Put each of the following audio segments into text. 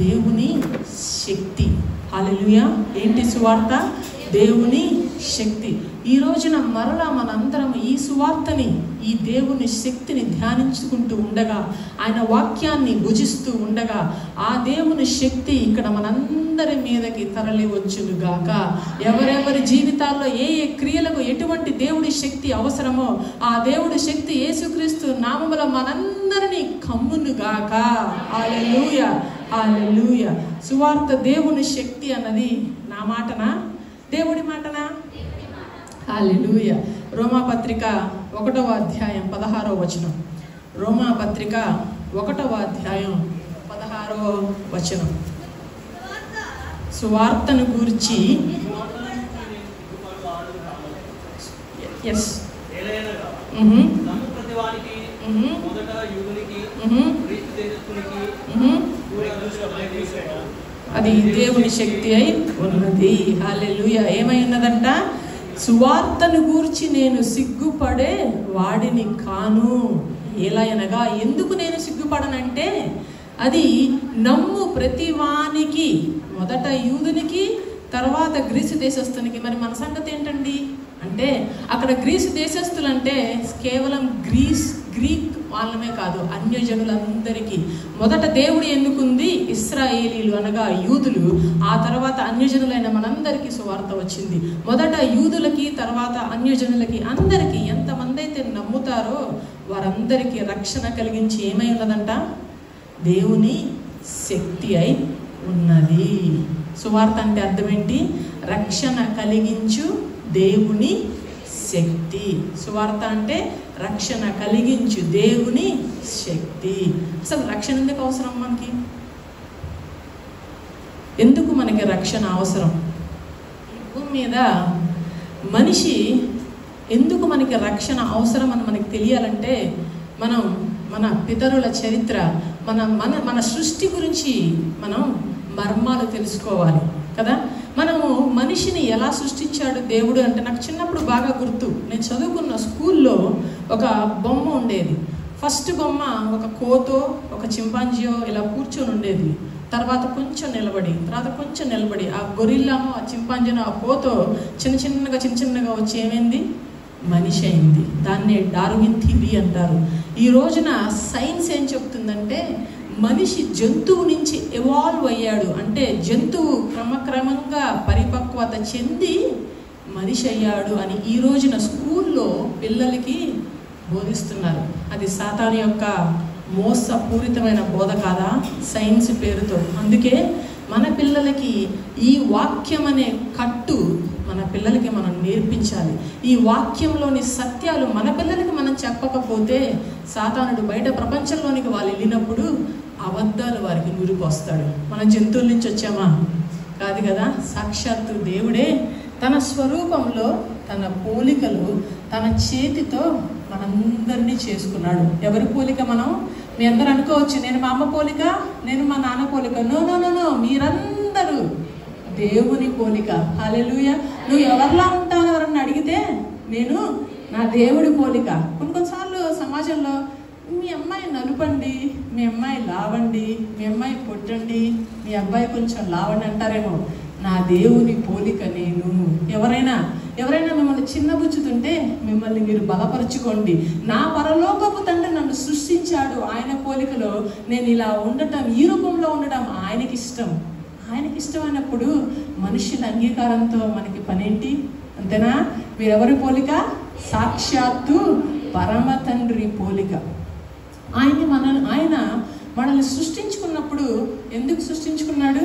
దేవుని శక్తి. హల్లెలూయా. ఏంటి సువార్త? దేవుని శక్తి. ఈ రోజున మరలా మనందరం ఈ సువార్తని, ఈ దేవుని శక్తిని ధ్యానించుకుంటూ ఉండగా, ఆయన వాక్యాన్ని భుజిస్తూ ఉండగా, ఆ దేవుని శక్తి ఇక్కడ మనందరి మీదకి తరలి వచ్చునుగాక. ఎవరెవరి జీవితాల్లో ఏ ఏ క్రియలకు ఎటువంటి దేవుడి శక్తి అవసరమో ఆ దేవుడి శక్తి యేసుక్రీస్తు నామములో మనందరినీ కమ్మునుగాక. హల్లెలూయా, హల్లెలూయా. సువార్త దేవుని శక్తి అన్నది నా మాటనా, దేవుడి మాటనా? హల్లెలూయా. రోమాపత్రిక 1వ అధ్యాయం 16వ వచనం. రోమాపత్రిక 1వ అధ్యాయం 16వ వచనం. సువార్తను గూర్చి అది దేవుని శక్తి అయి ఉన్నది. హల్లెలూయా. ఏమై ఉన్నదంట? సువార్తను గూర్చి నేను సిగ్గుపడే వాడిని కాను. ఎలా అనగా, ఎందుకు నేను సిగ్గుపడనంటే, అది నమ్ము ప్రతి వానికి, మొదట యూదునికి, తర్వాత గ్రీసు దేశస్తునికి. మరి మన సంగతి ఏంటండి అంటే, అక్కడ గ్రీసు దేశస్తులు అంటే కేవలం గ్రీక్ వాళ్ళమే కాదు, అన్యజనులందరికీ. మొదట దేవుడు ఎన్నుకుంది ఇశ్రాయేలీలు అనగా యూదులు, ఆ తర్వాత అన్యజనులైన మనందరికీ సువార్త వచ్చింది. మొదట యూదులకి, తర్వాత అన్యజనులకి, అందరికీ ఎంతమంది అయితే నమ్ముతారో వారందరికీ రక్షణ కలిగించి ఏమై ఉన్నదంట? దేవుని శక్తి అయి ఉన్నది. సువార్త అంటే అర్థం ఏంటి? రక్షణ కలిగించు దేవుని శక్తి. సువార్త అంటే రక్షణ కలిగించు దేవుని శక్తి. అసలు రక్షణ ఎందుకు అవసరం మనకి? ఎందుకు మనకి రక్షణ అవసరం? ఈ భూమి మీద మనిషి ఎందుకు మనకి రక్షణ అవసరం అని మనకి తెలియాలంటే, మనం మన పితరుల చరిత్ర, మన సృష్టి గురించి మనం మర్మాలు తెలుసుకోవాలి కదా. మనము మనిషిని ఎలా సృష్టించాడు దేవుడు అంటే, నాకు చిన్నప్పుడు బాగా గుర్తు. నేను చదువుకున్న స్కూల్లో ఒక బొమ్మ ఉండేది. ఫస్ట్ బొమ్మ ఒక కోతో ఒక చింపాంజియో ఇలా కూర్చొని ఉండేది. తర్వాత కొంచెం నిలబడి ఆ గొరిల్లానో ఆ చింపాంజినో ఆ కోతో చిన్న చిన్నగా వచ్చి ఏమైంది? మనిషి అయింది. దాన్నే డార్విన్ థియరీ అంటారు. ఈ రోజున సైన్స్ ఏం చెప్తుందంటే, మనిషి జంతువు నుంచి ఎవాల్వ్ అయ్యాడు. అంటే జంతువు క్రమక్రమంగా పరిపక్వత చెంది మనిషి అయ్యాడు అని ఈ రోజున స్కూల్లో పిల్లలకి బోధిస్తున్నారు. అది సాతాను యొక్క మోసపూరితమైన బోధ కాదా? సైన్స్ పేరుతో. అందుకే మన పిల్లలకి ఈ వాక్యం అనే కట్టు మన పిల్లలకి మనం నేర్పించాలి. ఈ వాక్యంలోని సత్యాలు మన పిల్లలకి మనం చెప్పకపోతే, సాతానుడు బయట ప్రపంచంలోనికి వాళ్ళు వెళ్ళినప్పుడు అబద్ధాలు వారికి నూరిపోస్తాడు. మన జంతువుల నుంచి వచ్చామా? కాదు కదా. సాక్షాత్తు దేవుడే తన స్వరూపంలో, తన పోలికలు, తన చేతితో మనందరినీ చేసుకున్నాడు. ఎవరి పోలిక? మనం మీ అందరూ అనుకోవచ్చు, నేను మా అమ్మ పోలిక, నేను మా నాన్న పోలిక. నో, మీరందరూ దేవుని పోలిక. హల్లెలూయా. నువ్వు ఎవరిలా ఉంటావు ఎవరన్నా అడిగితే, నేను నా దేవుడి పోలిక. కొన్నిసార్లు సమాజంలో మీ అమ్మాయి నలుపండి, మీ అమ్మాయి లావండి, మీ అమ్మాయి పొట్టండి, మీ అబ్బాయి కొంచెం లావండి అంటారేమో. నా దేవుని పోలిక నేను. ఎవరైనా మిమ్మల్ని చిన్నబుచ్చుతుంటే మిమ్మల్ని మీరు బలపరుచుకోండి. నా పరలోకపు తండ్రి నన్ను సృష్టించాడు, ఆయన పోలికలో నేను ఇలా ఉండటం, ఈ రూపంలో ఉండటం ఆయనకి ఇష్టం. ఆయనకి ఇష్టమైనప్పుడు మనుషుల అంగీకారంతో మనకి పనేంటి? అంతేనా? మీరెవరి పోలిక? సాక్షాత్తు పరమ తండ్రి పోలిక. ఆయన మనల్ని సృష్టించుకున్నప్పుడు ఎందుకు సృష్టించుకున్నాడు?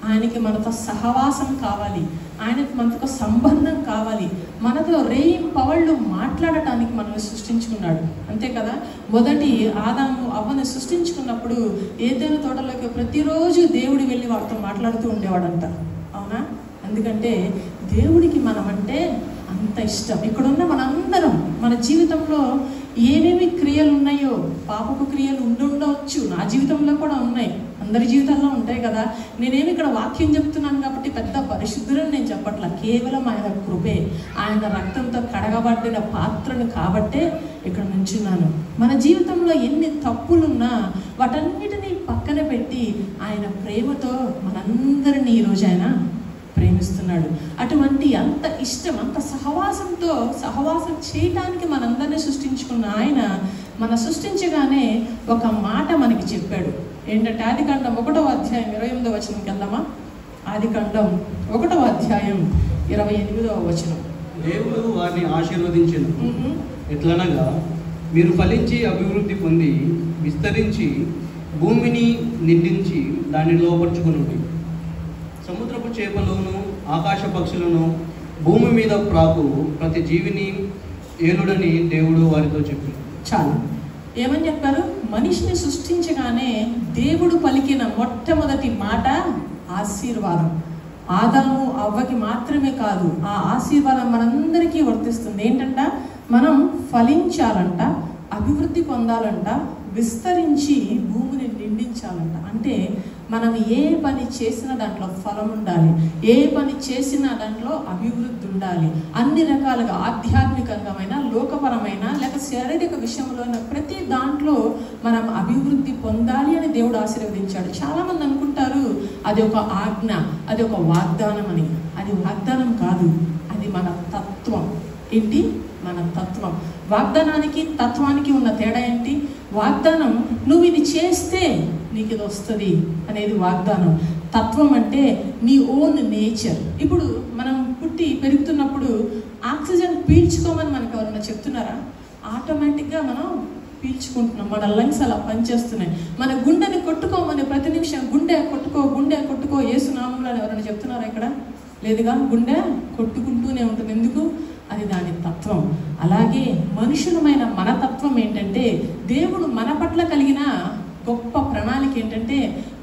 ఆయనకి మనతో సహవాసం కావాలి, ఆయనకి మనతో సంబంధం కావాలి, మనతో రేయింపవళ్ళు మాట్లాడటానికి మనల్ని సృష్టించుకున్నాడు. అంతే కదా. మొదటి ఆదాము అవ్వని సృష్టించుకున్నప్పుడు ఏదైనా తోటలోకి ప్రతిరోజు దేవుడు వెళ్ళి వాడితో మాట్లాడుతూ ఉండేవాడంట. అవునా? ఎందుకంటే దేవుడికి మనం అంటే అంత ఇష్టం. ఇక్కడున్న మనందరం మన జీవితంలో ఏమేమి క్రియలు ఉన్నాయో, పాపపు క్రియలు ఉండవచ్చు, నా జీవితంలో కూడా ఉన్నాయి, అందరి జీవితాల్లో ఉంటాయి కదా. నేనేమి ఇక్కడ వాక్యం చెప్తున్నాను కాబట్టి పెద్ద పరిశుద్ధులని నేను చెప్పట్లా. కేవలం ఆయన కృపే, ఆయన రక్తంతో కడగబడిన పాత్రను కాబట్టే ఇక్కడ నుంచున్నాను. మన జీవితంలో ఎన్ని తప్పులున్నా వాటన్నిటినీ పక్కన పెట్టి ఆయన ప్రేమతో మనందరినీ ఈరోజు ఆయన ప్రేమిస్తున్నాడు. అటువంటి అంత ఇష్టం, అంత సహవాసం చేయటానికి మనందరినీ సృష్టించుకున్న ఆయన మన సృష్టించగానే ఒక మాట మనకి చెప్పాడు. ఏంటంటే ఆదికాండం 1వ అధ్యాయం 28వ వచనంకి వెళ్దామా? ఆదికాండం 1వ అధ్యాయం 28వ వచనం. దేవుడు వారిని ఆశీర్వదించెను, ఎట్లనగా మీరు ఫలించి అభివృద్ధి పొంది విస్తరించి భూమిని నిండించి దాన్ని లోపరుచుకునుడి. సముద్రపు చేపలను ఆకాశ పక్షులను భూమి మీద ప్రాకు ప్రతి జీవిని ఏలుడని దేవుడు వారితో చెప్పారు. చాలు. ఏమని చెప్పారు? మనిషిని సృష్టించగానే దేవుడు పలికిన మొట్టమొదటి మాట ఆశీర్వాదం. ఆదాము అవ్వకి మాత్రమే కాదు, ఆ ఆశీర్వాదం మనందరికీ వర్తిస్తుంది. ఏంటంట? మనం ఫలించాలంట, అభివృద్ధి పొందాలంట, విస్తరించి భూమిని నిండించాలంట. అంటే మనం ఏ పని చేసినా దాంట్లో ఫలం ఉండాలి, ఏ పని చేసినా దాంట్లో అభివృద్ధి ఉండాలి. అన్ని రకాలుగా ఆధ్యాత్మికంగామైన, లోకపరమైన, లేక శారీరక విషయంలో ప్రతి దాంట్లో మనం అభివృద్ధి పొందాలి అని దేవుడు ఆశీర్వదించాడు. చాలామంది అనుకుంటారు అది ఒక ఆజ్ఞ, అది ఒక వాగ్దానం అని. అది వాగ్దానం కాదు, అది మన తత్వం. ఏంటి? మన తత్వం. వాగ్దానానికి తత్వానికి ఉన్న తేడా ఏంటి? వాగ్దానం నువ్వు ఇది చేస్తే నీకు ఇది వస్తుంది అనేది వాగ్దానం. తత్వం అంటే నీ ఓన్ నేచర్. ఇప్పుడు మనం పుట్టి పెరుగుతున్నప్పుడు ఆక్సిజన్ పీల్చుకోమని మనకు ఎవరన్నా చెప్తున్నారా? ఆటోమేటిక్గా మనం పీల్చుకుంటున్నాం. మన లంగ్స్ అలా పనిచేస్తున్నాయి. మన గుండెని కొట్టుకోమని ప్రతి నిమిషం గుండె కొట్టుకో యేసునామంలో ఎవరైనా చెప్తున్నారా? ఇక్కడ లేదుగా. గుండె కొట్టుకుంటూనే ఉంటుంది. ఎందుకు? అది దాని తత్వం. అలాగే మనుషులమైన మన తత్వం ఏంటంటే, దేవుడు మన పట్ల కలిగిన గొప్ప ప్రణాళిక ఏంటంటే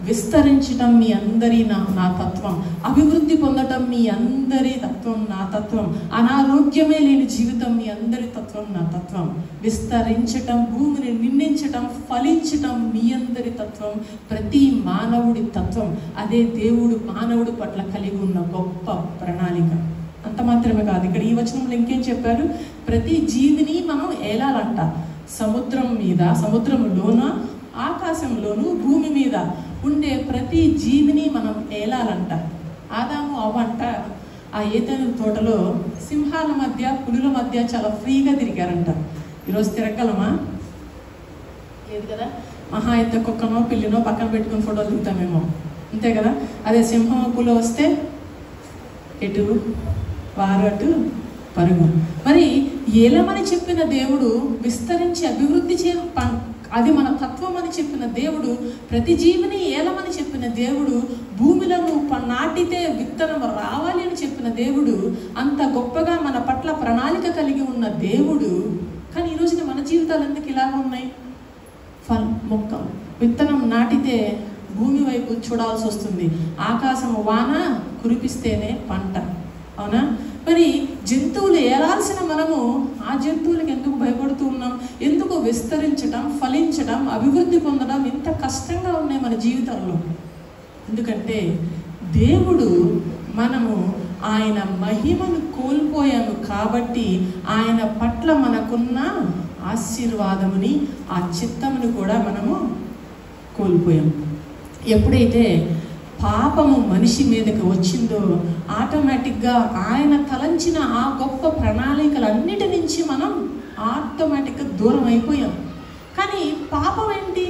విస్తరించటం మీ అందరి నా తత్వం, అభివృద్ధి పొందటం మీ అందరి తత్వం నా తత్వం, అనారోగ్యమే లేని జీవితం మీ అందరి తత్వం నా తత్వం, విస్తరించటం, భూమిని నిండించటం, ఫలించటం మీ అందరి తత్వం, ప్రతి మానవుడి తత్వం. అదే దేవుడు మానవుడి పట్ల కలిగి ఉన్న గొప్ప ప్రణాళిక. అంత మాత్రమే కాదు, ఇక్కడ ఈ వచనంలో ఇంకేం చెప్పారు? ప్రతి జీవిని మనం ఏలాలంట. సముద్రం మీద, సముద్రంలోన, ఆకాశంలోను, భూమి మీద ఉండే ప్రతి జీవిని మనం ఏలాలంట. ఆదాము అవ్వంట ఆ ఏదెను తోటలో సింహాల మధ్య, పులుల మధ్య చాలా ఫ్రీగా తిరిగారంట. ఈరోజు తిరగలమా? లేదు కదా. మహా అయితే కుక్కనో పిల్లినో పక్కన పెట్టుకుని ఫోటోలు దిగుతామేమో, అంతే కదా. అదే సింహం, పులి వస్తే ఎటు వారు అటు పరుగు. మరి ఏలమని చెప్పిన దేవుడు విస్తరించి అభివృద్ధి అది మన తత్వం అని చెప్పిన దేవుడు, ప్రతి జీవిని ఏలమని చెప్పిన దేవుడు, భూమిలో నువ్వు నాటితే విత్తనం రావాలి అని చెప్పిన దేవుడు, అంత గొప్పగా మన పట్ల ప్రణాళిక కలిగి ఉన్న దేవుడు. కానీ ఈరోజున మన జీవితాలు ఎందుకు ఇలాగ ఉన్నాయి? మొక్క విత్తనం నాటితే భూమి వైపు చూడాల్సి వస్తుంది. ఆకాశం వాన కురిపిస్తేనే పంట, అవునా? మరి జంతువులు ఏలాల్సిన మనము ఆ జంతువులకు ఎందుకు భయపడుతూ ఉన్నాం? ఎందుకు విస్తరించడం, ఫలించడం, అభివృద్ధి పొందడం ఇంత కష్టంగా ఉన్నాయి మన జీవితంలో? ఎందుకంటే దేవుడు, మనము ఆయన మహిమను కోల్పోయాము కాబట్టి ఆయన పట్ల మనకున్న ఆశీర్వాదముని, ఆ చిత్తమును కూడా మనము కోల్పోయాం. ఎప్పుడైతే పాపము మనిషి మీదకి వచ్చిందో ఆటోమేటిక్గా ఆయన తలంచిన ఆ గొప్ప ప్రణాళికలన్నిటి నుంచి మనం ఆటోమేటిక్గా దూరం అయిపోయాం. కానీ పాపం ఏంటి?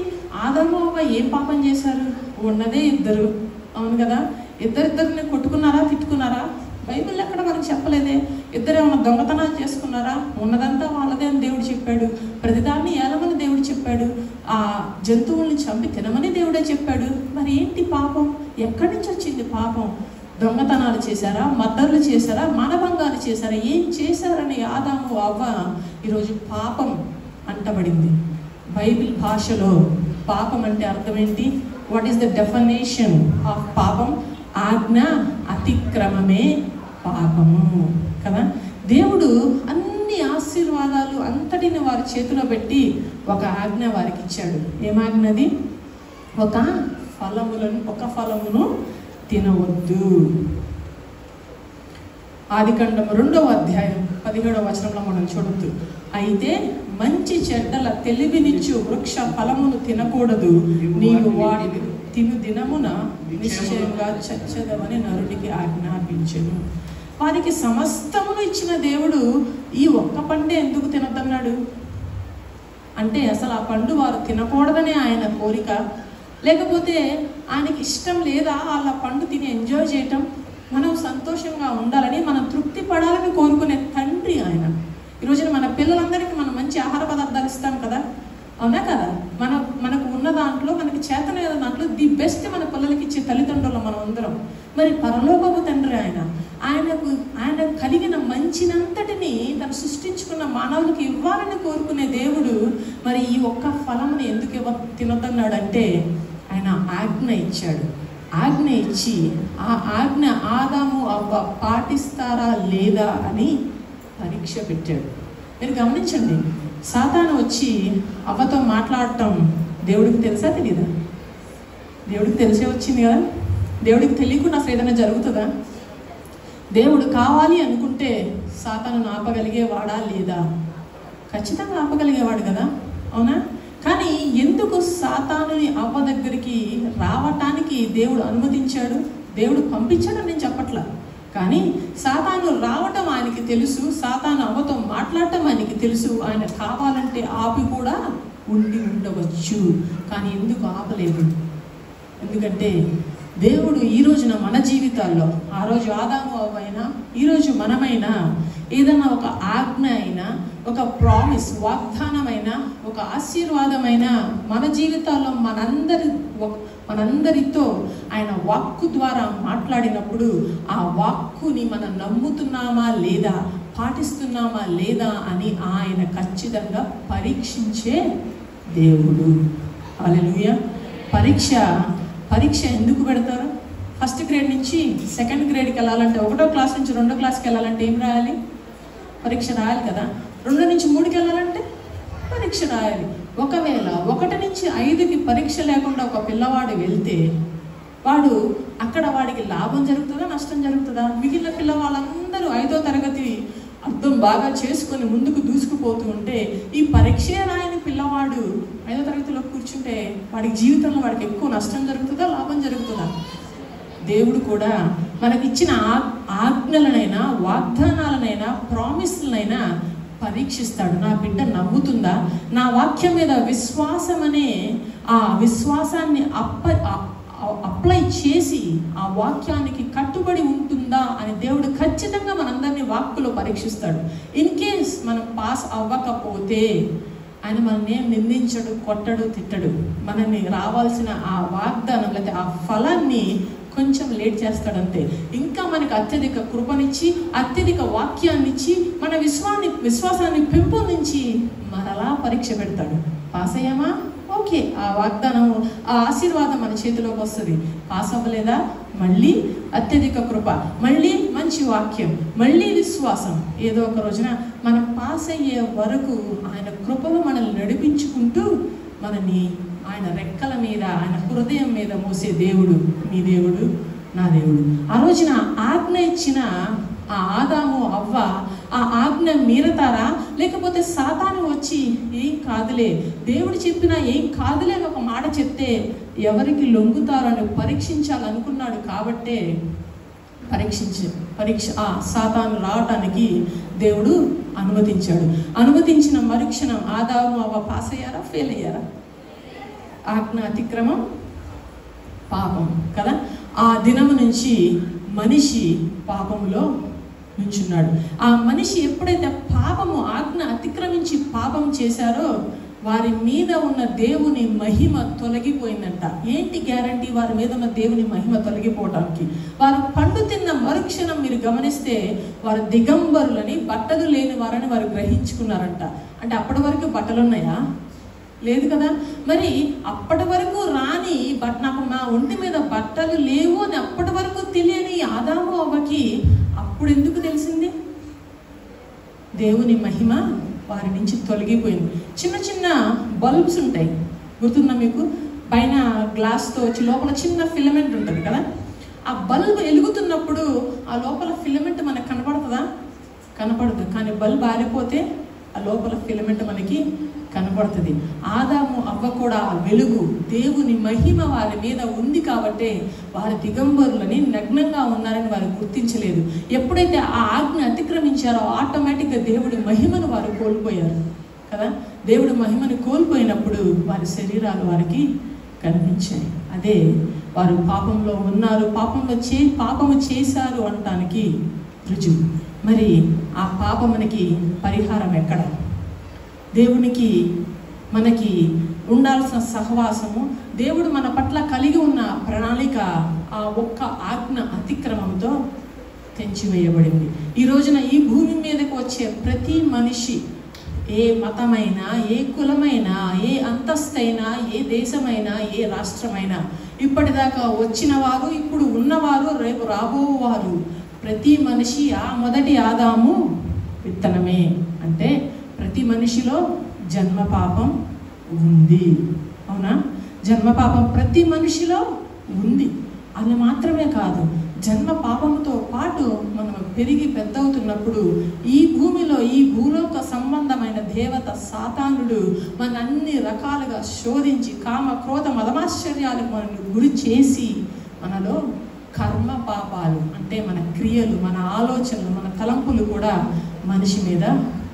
ఆదాము అవ్వ ఏం పాపం చేశారు? ఉన్నదే ఇద్దరు, అవును కదా. ఇద్దరిని కొట్టుకున్నారా, తిట్టుకున్నారా? బైబిల్ ఎక్కడ మనకు చెప్పలేదే. ఇద్దరు ఏమన్నా దొంగతనాలు చేసుకున్నారా? ఉన్నదంతా వాళ్ళదే అని దేవుడు చెప్పాడు. ప్రతిదాన్ని ఏలమని దేవుడు చెప్పాడు. ఆ జంతువుల్ని చంపి తినమని దేవుడే చెప్పాడు. మరి ఏంటి పాపం? ఎక్కడి నుంచి వచ్చింది పాపం? దొంగతనాలు చేశారా? మర్డర్లు చేశారా? మానభంగాలు చేశారా? ఏం చేశారని ఆదాము అవ్వ ఈరోజు పాపం అంటబడింది. బైబిల్ భాషలో పాపం అంటే అర్థం ఏంటి? What is the definition of పాపం? ఆజ్ఞ అతిక్రమమే పాపము కదా. దేవుడు అన్ని ఆశీర్వాదాలు అంతటిని వారి చేతిలో పెట్టి ఒక ఆజ్ఞ వారికి ఇచ్చాడు. ఏమాజ్ఞది? ఒక ఫలమును తినవద్దు. ఆదికాండం 2వ అధ్యాయం 17వ వచనంలో మనం చూడొద్దు. అయితే మంచి చెడ్డల తెలివినిచ్చు వృక్ష ఫలమును తినకూడదు, నీవు వాటిని తిను దినమున నిశ్చయంగా చచ్చదవని నరుడికి ఆజ్ఞాపించెను. వారికి సమస్తమును ఇచ్చిన దేవుడు ఈ ఒక్క పండే ఎందుకు తినొద్దన్నాడు అంటే, అసలు ఆ పండు వారు తినకూడదనే ఆయన కోరిక, లేకపోతే ఆయనకి ఇష్టం లేదా వాళ్ళ పండు తిని ఎంజాయ్ చేయటం, మనం సంతోషంగా ఉండాలని, మనం తృప్తి పడాలని కోరుకునే తండ్రి ఆయన. ఈరోజున మన పిల్లలందరికీ మనం మంచి ఆహార పదార్థాలు ఇస్తాం కదా, అవునా కదా? మనకు ఉన్న దాంట్లో, మనకి చేతనైన దాంట్లో ది బెస్ట్ మన పిల్లలకి ఇచ్చే తల్లిదండ్రులు మనం అందరం. మరి పరలోకపు తండ్రి ఆయన కలిగిన మంచినంతటిని తను సృష్టించుకున్న మానవులకి ఇవ్వాలని కోరుకునే దేవుడు మరి ఈ ఒక్క ఫలంని ఎందుకు తినొద్దన్నాడంటే, ఆయన ఆజ్ఞ ఇచ్చాడు. ఆజ్ఞ ఇచ్చి ఆ ఆజ్ఞ ఆదాము అవ్వ పాటిస్తారా లేదా అని పరీక్ష పెట్టాడు. మీరు గమనించండి, సాతాను వచ్చి అవ్వతో మాట్లాడటం దేవుడికి తెలుసా తెలీదా? దేవుడికి తెలిసే వచ్చింది కదా. దేవుడికి తెలియకుండా అసలు ఏదైనా జరుగుతుందా? దేవుడు కావాలి అనుకుంటే సాతాను ఆపగలిగేవాడా లేదా? ఖచ్చితంగా ఆపగలిగేవాడు కదా, అవునా? కానీ ఎందుకు సాతానుని అవ్వ దగ్గరికి రావటానికి దేవుడు అనుమతించాడు? దేవుడు పంపించాడని నేను చెప్పట్లా, కానీ సాతాను రావటం ఆయనకి తెలుసు, సాతాను అవ్వతో మాట్లాడటం ఆయనకి తెలుసు. ఆయన కావాలంటే ఆపి కూడా ఉండవచ్చు, కానీ ఎందుకు ఆపలేదు? ఎందుకంటే దేవుడు ఈ రోజున మన జీవితాల్లో, ఆ రోజు ఆదాము అవ్వైనా ఈరోజు మనమైనా, ఏదన్నా ఒక ఆజ్ఞ అయినా, ఒక ప్రామిస్ వాగ్దానమైన, ఒక ఆశీర్వాదమైన మన జీవితాల్లో మనందరితో ఆయన వాక్కు ద్వారా మాట్లాడినప్పుడు ఆ వాక్కుని మనం నమ్ముతున్నామా లేదా, పాటిస్తున్నామా లేదా అని ఆయన ఖచ్చితంగా పరీక్షించే దేవుడు. హల్లెలూయా. పరీక్ష ఎందుకు పెడతారు? ఫస్ట్ గ్రేడ్ నుంచి సెకండ్ గ్రేడ్కి వెళ్ళాలంటే, 1వ క్లాస్ నుంచి 2వ క్లాస్కి వెళ్ళాలంటే ఏం రాయాలి? పరీక్ష రాయాలి కదా. 2 నుంచి 3కి వెళ్ళాలంటే పరీక్ష రాయాలి. ఒకవేళ 1 నుంచి 5కి పరీక్ష లేకుండా ఒక పిల్లవాడు వెళ్తే అక్కడ వాడికి లాభం జరుగుతుందా, నష్టం జరుగుతుందా? మిగిలిన పిల్లవాళ్ళందరూ 5వ తరగతి అర్థం బాగా చేసుకొని ముందుకు దూసుకుపోతూ ఉంటే, ఈ పరీక్షే రాయని పిల్లవాడు 5వ తరగతిలో కూర్చుంటే వాడికి జీవితంలో వాడికి ఎక్కువ నష్టం జరుగుతుందా, లాభం జరుగుతుందా? దేవుడు కూడా మనకిచ్చిన ఆజ్ఞలనైనా, వాగ్దానాలనైనా, ప్రామిస్లనైనా పరీక్షిస్తాడు. నా బిడ్డ నమ్ముతుందా? నా వాక్యం మీద విశ్వాసం అనే ఆ విశ్వాసాన్ని అప్లై చేసి ఆ వాక్యానికి కట్టుబడి ఉంటుందా అని దేవుడు ఖచ్చితంగా మనందరినీ వాక్కులో పరీక్షిస్తాడు. ఇన్ కేస్ మనం పాస్ అవ్వకపోతే ఆయన మనల్ని నిందించడు, కొట్టడు, తిట్టడు. మనల్ని రావాల్సిన ఆ వాగ్దానం లేదా ఆ ఫలాన్ని కొంచెం లేట్ చేస్తాడంతే. ఇంకా మనకు అత్యధిక కృపనిచ్చి, అత్యధిక వాక్యాన్ని ఇచ్చి, మన విశ్వాసాన్ని పెంపొందించి మరలా పరీక్ష పెడతాడు. పాస్ అయ్యామా? ఓకే, ఆ వాగ్దానం, ఆ ఆశీర్వాదం మన చేతిలోకి వస్తుంది. పాస్ అవ్వలేదా? మళ్ళీ అత్యధిక కృప, మళ్ళీ మంచి వాక్యం, మళ్ళీ విశ్వాసం. ఏదో ఒక రోజున మనం పాస్ అయ్యే వరకు ఆయన కృపను మనల్ని నడిపించుకుంటూ మనల్ని ఆయన రెక్కల మీద, ఆయన హృదయం మీద మోసే దేవుడు నీ దేవుడు, నా దేవుడు. ఆ రోజున ఆజ్ఞ ఇచ్చిన ఆ ఆదాము అవ్వ ఆ ఆజ్ఞ మీరతారా? లేకపోతే సాతాను వచ్చి ఏం కాదులే, దేవుడు చెప్పినా ఏం కాదులే అని ఒక మాట చెప్తే ఎవరికి లొంగుతారని పరీక్షించాలనుకున్నాడు. కాబట్టే సాతాను రావటానికి దేవుడు అనుమతించాడు. అనుమతించిన మరుక్షణం ఆదాము అవ్వ పాస్ అయ్యారా, ఫెయిల్ అయ్యారా? ఆజ్ఞ అతిక్రమం పాపం కదా. ఆ దినము నుంచి మనిషి పాపములో నుంచున్నాడు. ఆ మనిషి ఎప్పుడైతే ఆజ్ఞ అతిక్రమించి పాపం చేశారో వారి మీద ఉన్న దేవుని మహిమ తొలగిపోయిందంట. ఏంటి గ్యారంటీ వారి మీద ఉన్న దేవుని మహిమ తొలగిపోవడానికి? వారు పండు తిన్న మరుక్షణం మీరు గమనిస్తే వారు దిగంబరులని, బట్టలు లేని వారని వారు గ్రహించుకున్నారంట. అంటే అప్పటి వరకు బట్టలు ఉన్నాయా? లేదు కదా. మరి అప్పటి వరకు రాని నాకు నా ఒంటి మీద బట్టలు లేవు అని అప్పటి వరకు తెలియని ఆదాము అవ్వకి అప్పుడు ఎందుకు తెలిసింది? దేవుని మహిమ వారి నుంచి తొలగిపోయింది. చిన్న చిన్న బల్బ్స్ ఉంటాయి, గుర్తుందా మీకు? పైన గ్లాస్తో వచ్చి లోపల చిన్న ఫిలమెంట్ ఉంటుంది కదా. ఆ బల్బ్ వెలుగుతున్నప్పుడు ఆ లోపల ఫిలమెంట్ మనకు కనపడుతుందా? కనపడదు. కానీ బల్బ్ ఆరిపోతే ఆ లోపల ఫిలమెంట్ మనకి కనబడుతుంది. ఆదాము అవ్వ కూడా ఆ వెలుగు, దేవుని మహిమ వారి మీద ఉంది కాబట్టే వారి దిగంబరులని, నగ్నంగా ఉన్నారని వారు గుర్తించలేదు. ఎప్పుడైతే ఆ ఆజ్ఞ అతిక్రమించారో ఆటోమేటిక్గా దేవుడి మహిమను వారు కోల్పోయారు కదా. దేవుడి మహిమను కోల్పోయినప్పుడు వారి శరీరాలు వారికి కనిపించాయి. అదే వారు పాపంలో ఉన్నారు, పాపము చేశారు అనటానికి రుజువు. మరి ఆ పాపమునికి పరిహారం ఎక్కడ? దేవునికి మనకి ఉండాల్సిన సహవాసము, దేవుడు మన పట్ల కలిగి ఉన్న ప్రణాళిక ఆ ఒక్క ఆజ్ఞ అతిక్రమంతో తెంచివేయబడింది. ఈ రోజున ఈ భూమి మీదకు వచ్చే ప్రతి మనిషి, ఏ మతమైనా, ఏ కులమైనా, ఏ అంతస్తైనా, ఏ దేశమైనా, ఏ రాష్ట్రమైనా, ఇప్పటిదాకా వచ్చిన వారు, ఇప్పుడు ఉన్నవారు, రేపు రాబోవారు, ప్రతి మనిషి ఆ మొదటి ఆదాము విత్తనమే. అంటే ప్రతి మనిషిలో జన్మ పాపం ఉంది. అవునా? జన్మ పాపం ప్రతి మనిషిలో ఉంది. అది మాత్రమే కాదు, జన్మ పాపంతో పాటు మనం పెరిగి పెద్దవుతున్నప్పుడు ఈ భూమిలో, ఈ భూలోక సంబంధమైన దేవత సాతానుడు మన అన్ని రకాలుగా శోధించి కామ క్రోధ మదమాశ్చర్యాలకు మనల్ని గురి చేసి మనలో కర్మ పాపాలు అంటే మన క్రియలు, మన ఆలోచనలు, మన తలంపులు కూడా మనిషి మీద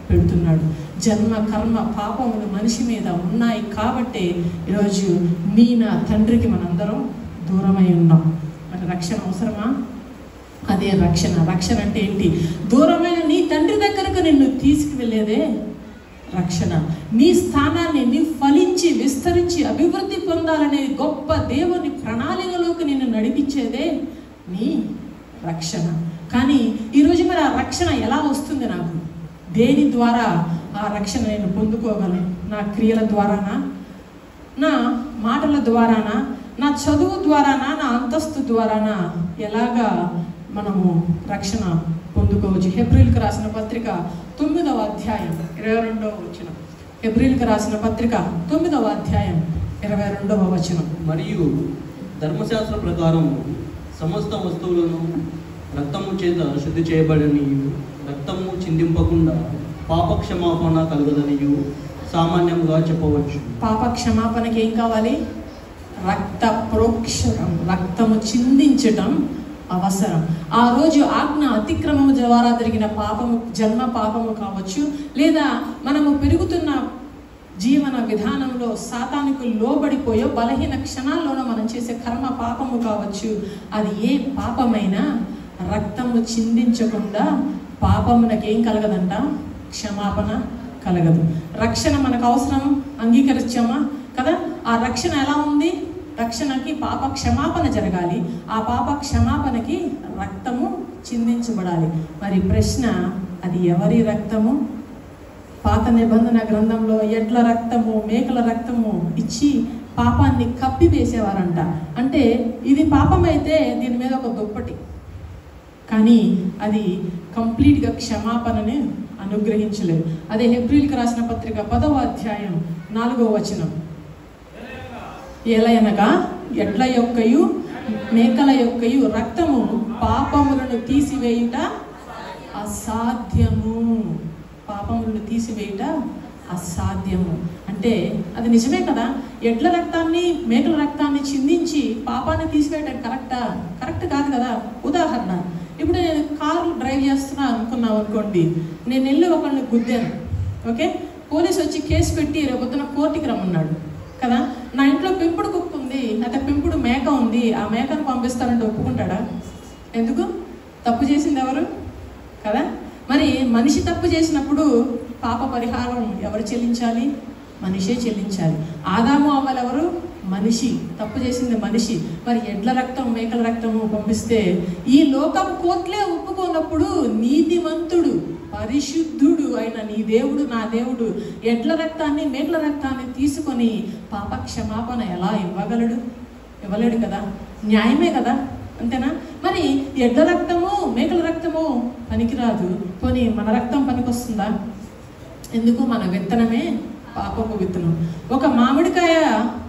పెడుతున్నాడు. జన్మ కర్మ పాపములు మనిషి మీద ఉన్నాయి కాబట్టే ఈరోజు నా తండ్రికి మనందరం దూరమై ఉన్నాం. మరి రక్షణ అవసరమా? అదే రక్షణ. రక్షణ అంటే ఏంటి? దూరమైన నీ తండ్రి దగ్గరకు నిన్ను తీసుకువెళ్ళేదే రక్షణ. నీ స్థానాన్ని నీ ఫలించి విస్తరించి అభివృద్ధి పొందాలనే గొప్ప దేవుని ప్రణాళికలోకి నిన్ను నడిపించేదే నీ రక్షణ. కానీ ఈరోజు మరి ఆ రక్షణ ఎలా వస్తుంది? నాకు దేని ద్వారా ఆ రక్షణ నేను పొందుకోగలను? నా క్రియల ద్వారానా, నా మాటల ద్వారానా, నా చదువు ద్వారానా, నా అంతస్తు ద్వారానా? ఎలాగా మనము రక్షణ పొందుకోవచ్చు? హెబ్రీయులకు రాసిన పత్రిక 9వ అధ్యాయం 22వ వచనం. హెబ్రీయులకు రాసిన పత్రిక 9వ అధ్యాయం 22వ వచనం. మరియు ధర్మశాస్త్ర ప్రకారం సమస్త వస్తువులను రక్తము చేత శుద్ధి చేయబడని, రక్తము చిందింపకుండా పాప క్షమాపణ కలగదనియు సామాన్యంగా చెప్పవచ్చు. పాప క్షమాపణకి ఏం కావాలి? రక్త ప్రోక్షణం, రక్తము చిందించటం అవసరం. ఆ రోజు ఆజ్ఞ అతిక్రమము ద్వారా జరిగిన పాపము జన్మ పాపము కావచ్చు, లేదా మనము పెరుగుతున్న జీవన విధానంలో సాతానుకు లోబడిపోయో బలహీన క్షణాల్లోనూ మనం చేసే కర్మ పాపము కావచ్చు. అది ఏ పాపమైనా రక్తము చిందించకుండా పాపమునకేం కలగదంట? క్షమాపణ కలగదు. రక్షణ మనకు అవసరం, అంగీకరించామా కదా? ఆ రక్షణ ఎలా ఉంది? రక్షణకి పాప క్షమాపణ జరగాలి. ఆ పాప క్షమాపణకి రక్తము చిందించబడాలి. మరి ప్రశ్న, అది ఎవరి రక్తము? పాత నిబంధన గ్రంథంలో ఎడ్ల రక్తము, మేకల రక్తము ఇచ్చి పాపాన్ని కప్పివేసేవారంట. అంటే ఇది పాపమైతే దీని మీద ఒక దుప్పటి, కానీ అది కంప్లీట్గా క్షమాపణని అనుగ్రహించలేదు. అదే హెబ్రీయులకు రాసిన పత్రిక 10వ అధ్యాయం 4వ వచనం. ఎలయనగా ఎడ్ల యొక్కయు మేకల యొక్కయు రక్తము పాపములను తీసివేయుట అసాధ్యము. పాపములను తీసివేయుట అసాధ్యము అంటే అది నిజమే కదా. ఎడ్ల రక్తాన్ని, మేకల రక్తాన్ని చిందించి పాపాన్ని తీసివేయటం కరెక్టా? కరెక్ట్ కాదు కదా. ఉదాహరణ, ఇప్పుడు నేను కారు డ్రైవ్ చేస్తున్నా అనుకున్నాం అనుకోండి, నేను వెళ్ళి ఒకరిని గుద్దాను, ఓకే, పోలీసు వచ్చి కేసు పెట్టి రేపొద్దున కోర్టుకి రమ్మన్నాడు కదా. నా ఇంట్లో పెంపుడు కుక్క ఉంది, అయితే పెంపుడు మేక ఉంది, ఆ మేకను పంపిస్తానంటే ఒప్పుకుంటాడా? ఎందుకు? తప్పు చేసింది ఎవరు కదా. మరి మనిషి తప్పు చేసినప్పుడు పాప పరిహారం ఎవరు చెల్లించాలి? మనిషే చెల్లించాలి. ఆదాము అవ్వలు ఎవరు? మనిషి. తప్పు చేసింది మనిషి. మరి ఎడ్ల రక్తం, మేకల రక్తము పంపిస్తే ఈ లోకం కోట్లే ఒప్పుకోనప్పుడు నీతిమంతుడు, పరిశుద్ధుడు అయిన నీ దేవుడు, నా దేవుడు ఎడ్ల రక్తాన్ని, మేకల రక్తాన్ని తీసుకొని పాప క్షమాపణ ఎలా ఇవ్వగలడు? ఇవ్వలేడు కదా. న్యాయమే కదా, అంతేనా? మరి ఎడ్ల రక్తము, మేకల రక్తము పనికిరాదు, పోనీ మన రక్తం పనికొస్తుందా? ఎందుకు? మన విత్తనమే పాపపు విత్తనం. ఒక మామిడికాయ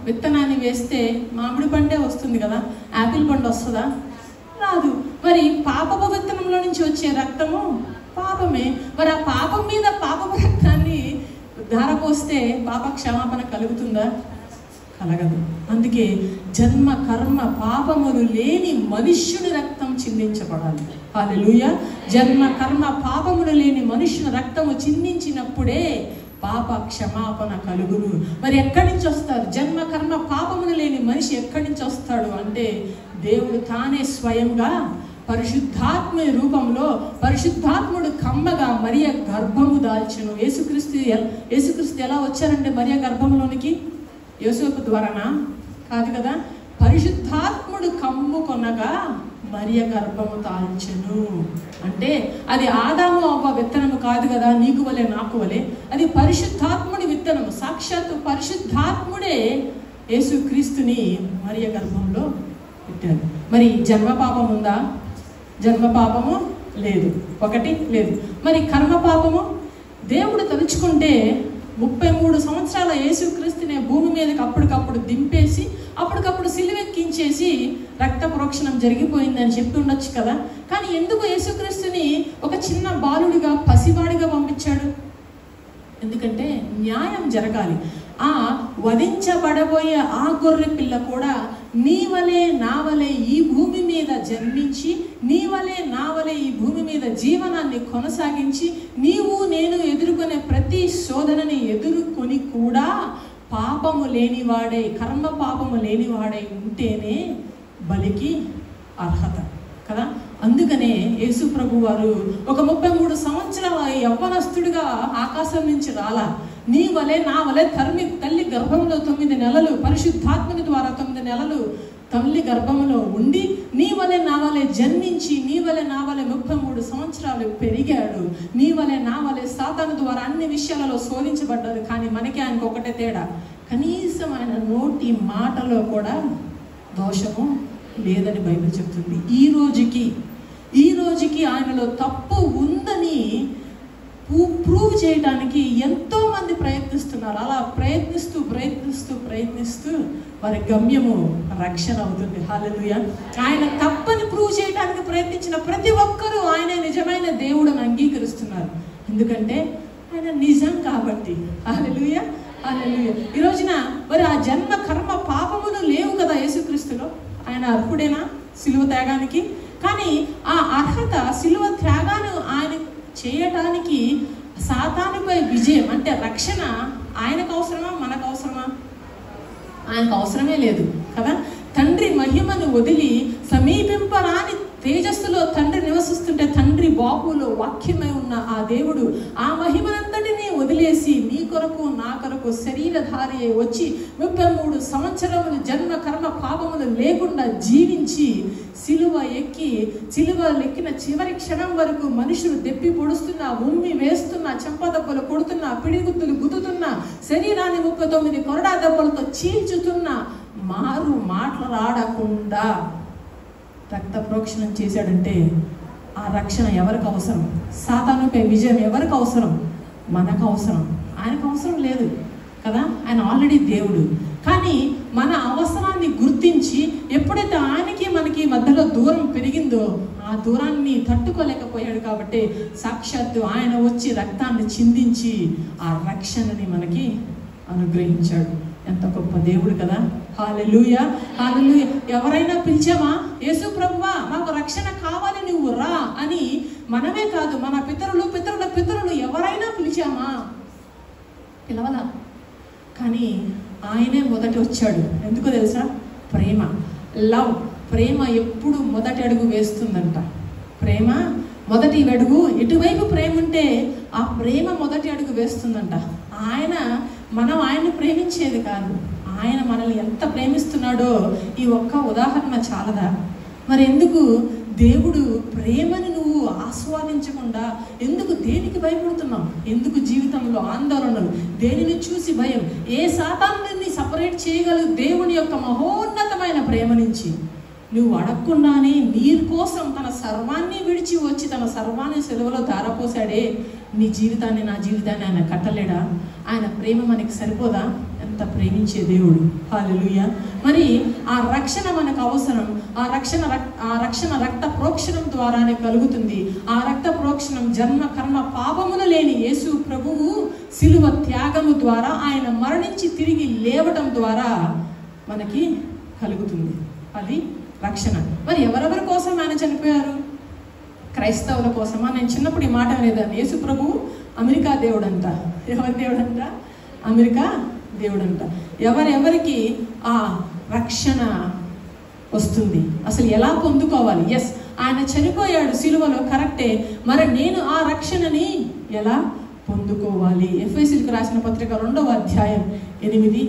విత్తనాన్ని వేస్తే మామిడి పండే వస్తుంది కదా, యాపిల్ పండు వస్తుందా? రాదు. మరి పాపపు విత్తనంలో నుంచి వచ్చే రక్తము పాపమే. మరి ఆ పాపం మీద పాపపు రక్తాన్ని ధారపోస్తే పాప క్షమాపణ కలుగుతుందా? కలగదు. అందుకే జన్మ కర్మ పాపములు లేని మనుష్యుని రక్తం చిందించబడాలి. హల్లెలూయా. జన్మ కర్మ పాపములు లేని మనుష్యుని రక్తము చిందించినప్పుడే పాప క్షమాపణ కలుగును. మరి ఎక్కడి నుంచి వస్తారు? జన్మ కర్మ పాపములు లేని మనిషి ఎక్కడి నుంచి వస్తాడు అంటే దేవుడు తానే స్వయంగా పరిశుద్ధాత్మ రూపంలో, పరిశుద్ధాత్ముడు కమ్మగా మరియ గర్భము దాల్చెను. యేసుక్రీస్తు ఎలా వచ్చారంటే మరియ గర్భంలోనికి? యోసేపు ద్వారానా? కాదు కదా. పరిశుద్ధాత్ముడు కమ్ముకొనగా మరియ గర్భము దాల్చెను. అంటే అది ఆదాము అవ్వ విత్తనము కాదు కదా, నీకు వలే నాకు వలే. అది పరిశుద్ధాత్ముడి విత్తనము. సాక్షాత్తు పరిశుద్ధాత్ముడే యేసుక్రీస్తుని మరియ గర్భంలో పెట్టాడు. మరి జన్మ పాపం ఉందా? జన్మ పాపము లేదు. ఒకటి లేదు. మరి కర్మ పాపము? దేవుడు తలుచుకుంటే 33 సంవత్సరాల యేసుక్రీస్తుని భూమి మీదకి అప్పటికప్పుడు దింపేసి అప్పటికప్పుడు సిలువెక్కించేసి రక్త ప్రోక్షణం జరిగిపోయిందని చెప్పి ఉండొచ్చు కదా. కానీ ఎందుకు యేసుక్రీస్తుని ఒక చిన్న బాలుడిగా, పసివాడిగా పంపించాడు? ఎందుకంటే న్యాయం జరగాలి. ఆ వధించబడబోయే ఆ గొర్రె పిల్ల కూడా నీ వలే నా వలే ఈ భూమి మీద జన్మించి, నీ వలే నా వలే ఈ భూమి మీద జీవనాన్ని కొనసాగించి, నీవు నేను ఎదుర్కొనే ప్రతి శోధనని ఎదుర్కొని కూడా పాపము లేనివాడై, కర్మ పాపము లేనివాడై ఉంటేనే బలికి అర్హత కదా. అందుకనే యేసు ప్రభు వారు ఒక 33 సంవత్సరాల యవ్వనస్తుడిగా ఆకాశం నుంచి రాలా. నీ వలే నా వలే తల్లి గర్భంలో 9 నెలలు, పరిశుద్ధాత్మని ద్వారా 9 నెలలు తల్లి గర్భంలో ఉండి, నీ వలే నా వలే జన్మించి, నీ వలే నా వలే 33 సంవత్సరాలు పెరిగాడు. నీ వలే నా వలే సాతాను ద్వారా అన్ని విషయాలలో శోధించబడ్డాడు. కానీ మనకి ఆయనకు ఒకటే తేడా, కనీసం ఆయన నోటి మాటలో కూడా దోషము లేదని బైబిల్ చెప్తుంది. ఈ రోజుకి ఆయనలో తప్పు ఉందని ప్రూవ్ చేయడానికి ఎంతో మంది ప్రయత్నిస్తున్నారు. అలా ప్రయత్నిస్తూ వారి గమ్యము రక్షణ అవుతుంది. హల్లెలూయా. ఆయన తప్పని ప్రూవ్ చేయడానికి ప్రయత్నించిన ప్రతి ఒక్కరూ ఆయన నిజమైన దేవుడని అంగీకరిస్తున్నారు. ఎందుకంటే ఆయన నిజం కాబట్టి. హల్లెలూయా, హల్లెలూయా. ఈ రోజున మరి ఆ జన్మ కర్మ పాపములు లేవు కదా యేసుక్రీస్తులో. ఆయన అర్హుడేనా సిలువ త్యాగానికి? కానీ ఆ అర్హత, సిలువ త్యాగాన్ని ఆయన చేయటానికి సాతానుపై విజయం అంటే రక్షణ ఆయనకు అవసరమా, మనకు అవసరమా? ఆయనకు అవసరమే లేదు కదా. తండ్రి మహిమను వదిలి సమీపింపరాని తేజస్సులో తండ్రి నివసిస్తుంటే, తండ్రి బాబులో వాక్యమై ఉన్న ఆ దేవుడు ఆ మహిమనంతటినీ వదిలేసి నీ కొరకు నా కొరకు శరీరధారి వచ్చి 33 సంవత్సరములు జన్మ కర్మ పాపములు లేకుండా జీవించి సిలువ ఎక్కిన చివరి క్షణం వరకు మనుషులు దెప్పి పొడుస్తున్నా, ఉమ్మి వేస్తున్నా, చెంపదెబ్బలు కొడుతున్నా, పిడిగుద్దులు గుద్దుతున్నా, శరీరాన్ని 39 కొరడా దెబ్బలతో చీల్చుతున్నా, మారు మాట్లాడకుండా రక్త ప్రోక్షణం చేశాడంటే ఆ రక్షణ ఎవరికి అవసరం? సాతానుపై విజయం ఎవరికి అవసరం? మనకు అవసరం. ఆయనకు అవసరం లేదు కదా. ఆయన ఆల్రెడీ దేవుడు. కానీ మన అవసరాన్ని గుర్తించి ఎప్పుడైతే ఆయనకి మనకి మధ్యలో దూరం పెరిగిందో ఆ దూరాన్ని తట్టుకోలేకపోయాడు. కాబట్టి సాక్షాత్తు ఆయన వచ్చి రక్తాన్ని చిందించి ఆ రక్షణని మనకి అనుగ్రహించాడు. ఎంత గొప్ప దేవుడు కదా. హల్లెలూయా, హల్లెలూయా. ఎవరైనా పిలిచామా, యేసు ప్రభువా మాకు రక్షణ కావాలి నువ్వు రా అని? మనమే కాదు, మన పితరులు ఎవరైనా పిలిచామా? పిలవలా. కానీ ఆయనే మొదటి వచ్చాడు. ఎందుకు తెలుసా? ప్రేమ, లవ్. ప్రేమ ఎప్పుడు మొదటి అడుగు వేస్తుందంట. ప్రేమ మొదటి అడుగు, ఎటువైపు ప్రేమ ఉంటే ఆ ప్రేమ మొదటి అడుగు వేస్తుందంట. మనం ఆయన్ని ప్రేమించేది కాదు, ఆయన మనల్ని ఎంత ప్రేమిస్తున్నాడో ఈ ఒక్క ఉదాహరణ చాలదా? మరి ఎందుకు దేవుడు ప్రేమని నువ్వు ఆస్వాదించకుండా ఎందుకు దేనికి భయపడుతున్నావు? ఎందుకు జీవితంలో ఆందోళనలు? దేనిని చూసి భయం? ఏ సాతానుని సపరేట్ చేయగలదు దేవుని యొక్క మహోన్నతమైన ప్రేమ నుంచి? నువ్వు అడగకుండానే నీ కోసం తన సర్వాన్ని విడిచి వచ్చి తన సర్వాన్ని సెలవులో ధారపోసాడే. నీ జీవితాన్ని, నా జీవితాన్ని ఆయన కట్టలేడా? ఆయన ప్రేమ మనకి సరిపోదా? ఎంత అంత ప్రేమించే దేవుడు. హల్లెలూయా. మరి ఆ రక్షణ మనకు అవసరం. ఆ రక్షణ రక్త ప్రోక్షణం ద్వారానే కలుగుతుంది. ఆ రక్త ప్రోక్షణం జన్మ కర్మ పాపములు లేని యేసు ప్రభువు సిలువ త్యాగము ద్వారా, ఆయన మరణించి తిరిగి లేవటం ద్వారా మనకి కలుగుతుంది. అది రక్షణ. మరి ఎవరెవరి కోసం ఆయన చనిపోయారు? క్రైస్తవుల కోసమా? నేను చిన్నప్పుడు ఈ మాట అనేదాన్ని. యేసు ప్రభువు అమెరికా దేవుడంట. ఎవరి దేవుడంట? అమెరికా దేవుడంట. ఎవరెవరికి ఆ రక్షణ వస్తుంది? అసలు ఎలా పొందుకోవాలి? ఎస్, ఆయన చనిపోయాడు సిలువలో, కరెక్టే. మరి నేను ఆ రక్షణని ఎలా పొందుకోవాలి? ఎఫెసీయులకు రాసిన పత్రిక 2వ అధ్యాయం 8-9.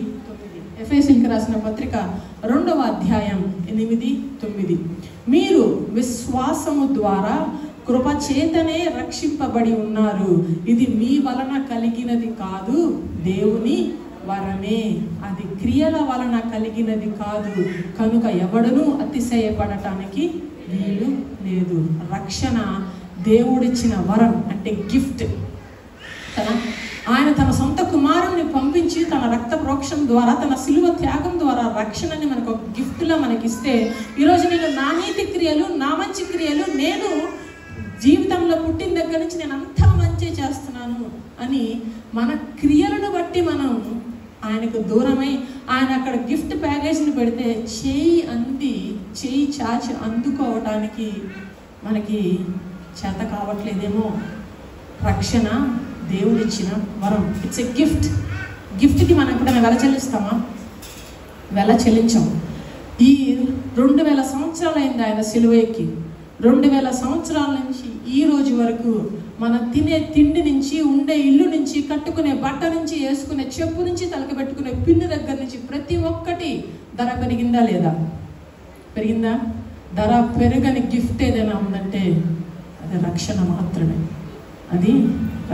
ఎఫెసీయులకు రాసిన పత్రిక 2వ అధ్యాయం 8-9. మీరు విశ్వాసము ద్వారా కృపచేతనే రక్షింపబడి ఉన్నారు. ఇది మీ వలన కలిగినది కాదు, దేవుని వరమే. అది క్రియల వలన కలిగినది కాదు, కనుక ఎవడనూ అతిశయపడటానికి వీలు లేదు. రక్షణ దేవుడిచ్చిన వరం, అంటే గిఫ్ట్ కదా. ఆయన తన సొంత కుమారుణ్ణి పంపించి తన రక్త ప్రోక్షణ ద్వారా, తన సిలువ త్యాగం ద్వారా రక్షణని మనకు ఒక గిఫ్ట్లా మనకిస్తే, ఈరోజు నేను నా నీతి క్రియలు, నా మంచి క్రియలు, నేను జీవితంలో పుట్టిన దగ్గర నుంచి నేను అంతా మంచి చేస్తున్నాను అని మన క్రియలను బట్టి మనం ఆయనకు దూరమై, ఆయన అక్కడ గిఫ్ట్ ప్యాకేజ్ని పెడితే చేయి చాచి అందుకోవటానికి మనకి చేత కావట్లేదేమో. రక్షణ దేవుడిచ్చిన వరం, ఇట్స్ ఎ గిఫ్ట్. గిఫ్ట్కి మనం ఎప్పుడైనా వెల చెల్లిస్తామా? వెల చెల్లించాం. ఈ 2000 సంవత్సరాలు అయింది ఆయన సిలువ ఎక్కి. 2000 సంవత్సరాల నుంచి ఈ రోజు వరకు మన తినే తిండి నుంచి, ఉండే ఇల్లు నుంచి, కట్టుకునే బట్ట నుంచి, వేసుకునే చెప్పు నుంచి, తలకి పెట్టుకునే పిన్ను దగ్గర నుంచి ప్రతి ఒక్కటి ధర పెరిగిందా లేదా? పెరిగిందా? ధర పెరగని గిఫ్ట్ ఏదైనా ఉందంటే అది రక్షణ మాత్రమే. అది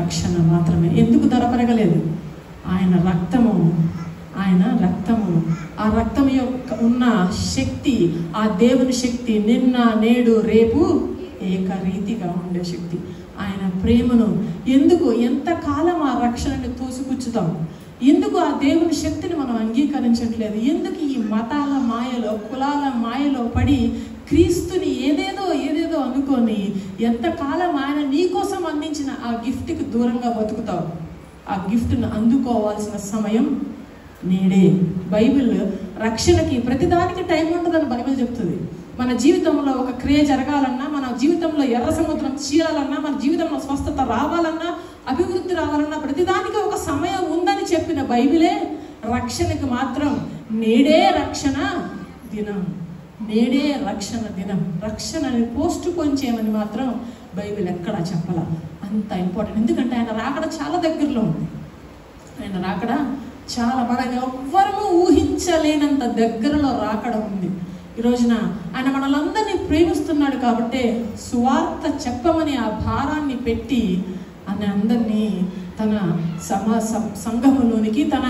రక్షణ మాత్రమే. ఎందుకు ధర పెరగలేదు? ఆయన రక్తము, ఆ రక్తం యొక్క ఉన్న శక్తి, ఆ దేవుని శక్తి నిన్న నేడు రేపు ఏకరీతిగా ఉండే శక్తి. ఆయన ప్రేమను ఎందుకు ఎంతకాలం ఆ రక్షణని తోసిపుచ్చుతాం? ఎందుకు ఆ దేవుని శక్తిని మనం అంగీకరించట్లేదు? ఎందుకు ఈ మతాల మాయలో, కులాల మాయలో పడి క్రీస్తుని ఏదేదో అనుకొని ఎంతకాలం ఆయన నీ కోసం అందించిన ఆ గిఫ్ట్కి దూరంగా బతుకుతావు? ఆ గిఫ్ట్ను అందుకోవాల్సిన సమయం నేడే. బైబిల్ రక్షణకి ప్రతిదానికి టైం ఉంటుందని బైబిల్ చెప్తుంది. మన జీవితంలో ఒక క్రియ జరగాలన్నా, మన జీవితంలో ఎర్ర సముద్రం చీరాలన్నా, మన జీవితంలో స్వస్థత రావాలన్నా, అభివృద్ధి రావాలన్నా ప్రతిదానికి ఒక సమయం ఉందని చెప్పిన బైబిలే రక్షణకి మాత్రం నేడే రక్షణ దినం, నేడే రక్షణ దినం. రక్షణని పోస్ట్ పోన్ చేయమని మాత్రం బైబిల్ ఎక్కడా చెప్పాల. అంత ఇంపార్టెంట్. ఎందుకంటే ఆయన రాకడ చాలా దగ్గరలో ఉంది. ఆయన రాకడ చాలా, మనం ఎవ్వరూ ఊహించలేనంత దగ్గరలో రాకడ ఉంది. ఈ రోజున ఆయన మనలందరినీ ప్రేమిస్తున్నాడు కాబట్టి సువార్త చెప్పమని ఆ భారాన్ని పెట్టి ఆయన అందరినీ తన సంఘములోనికి, తన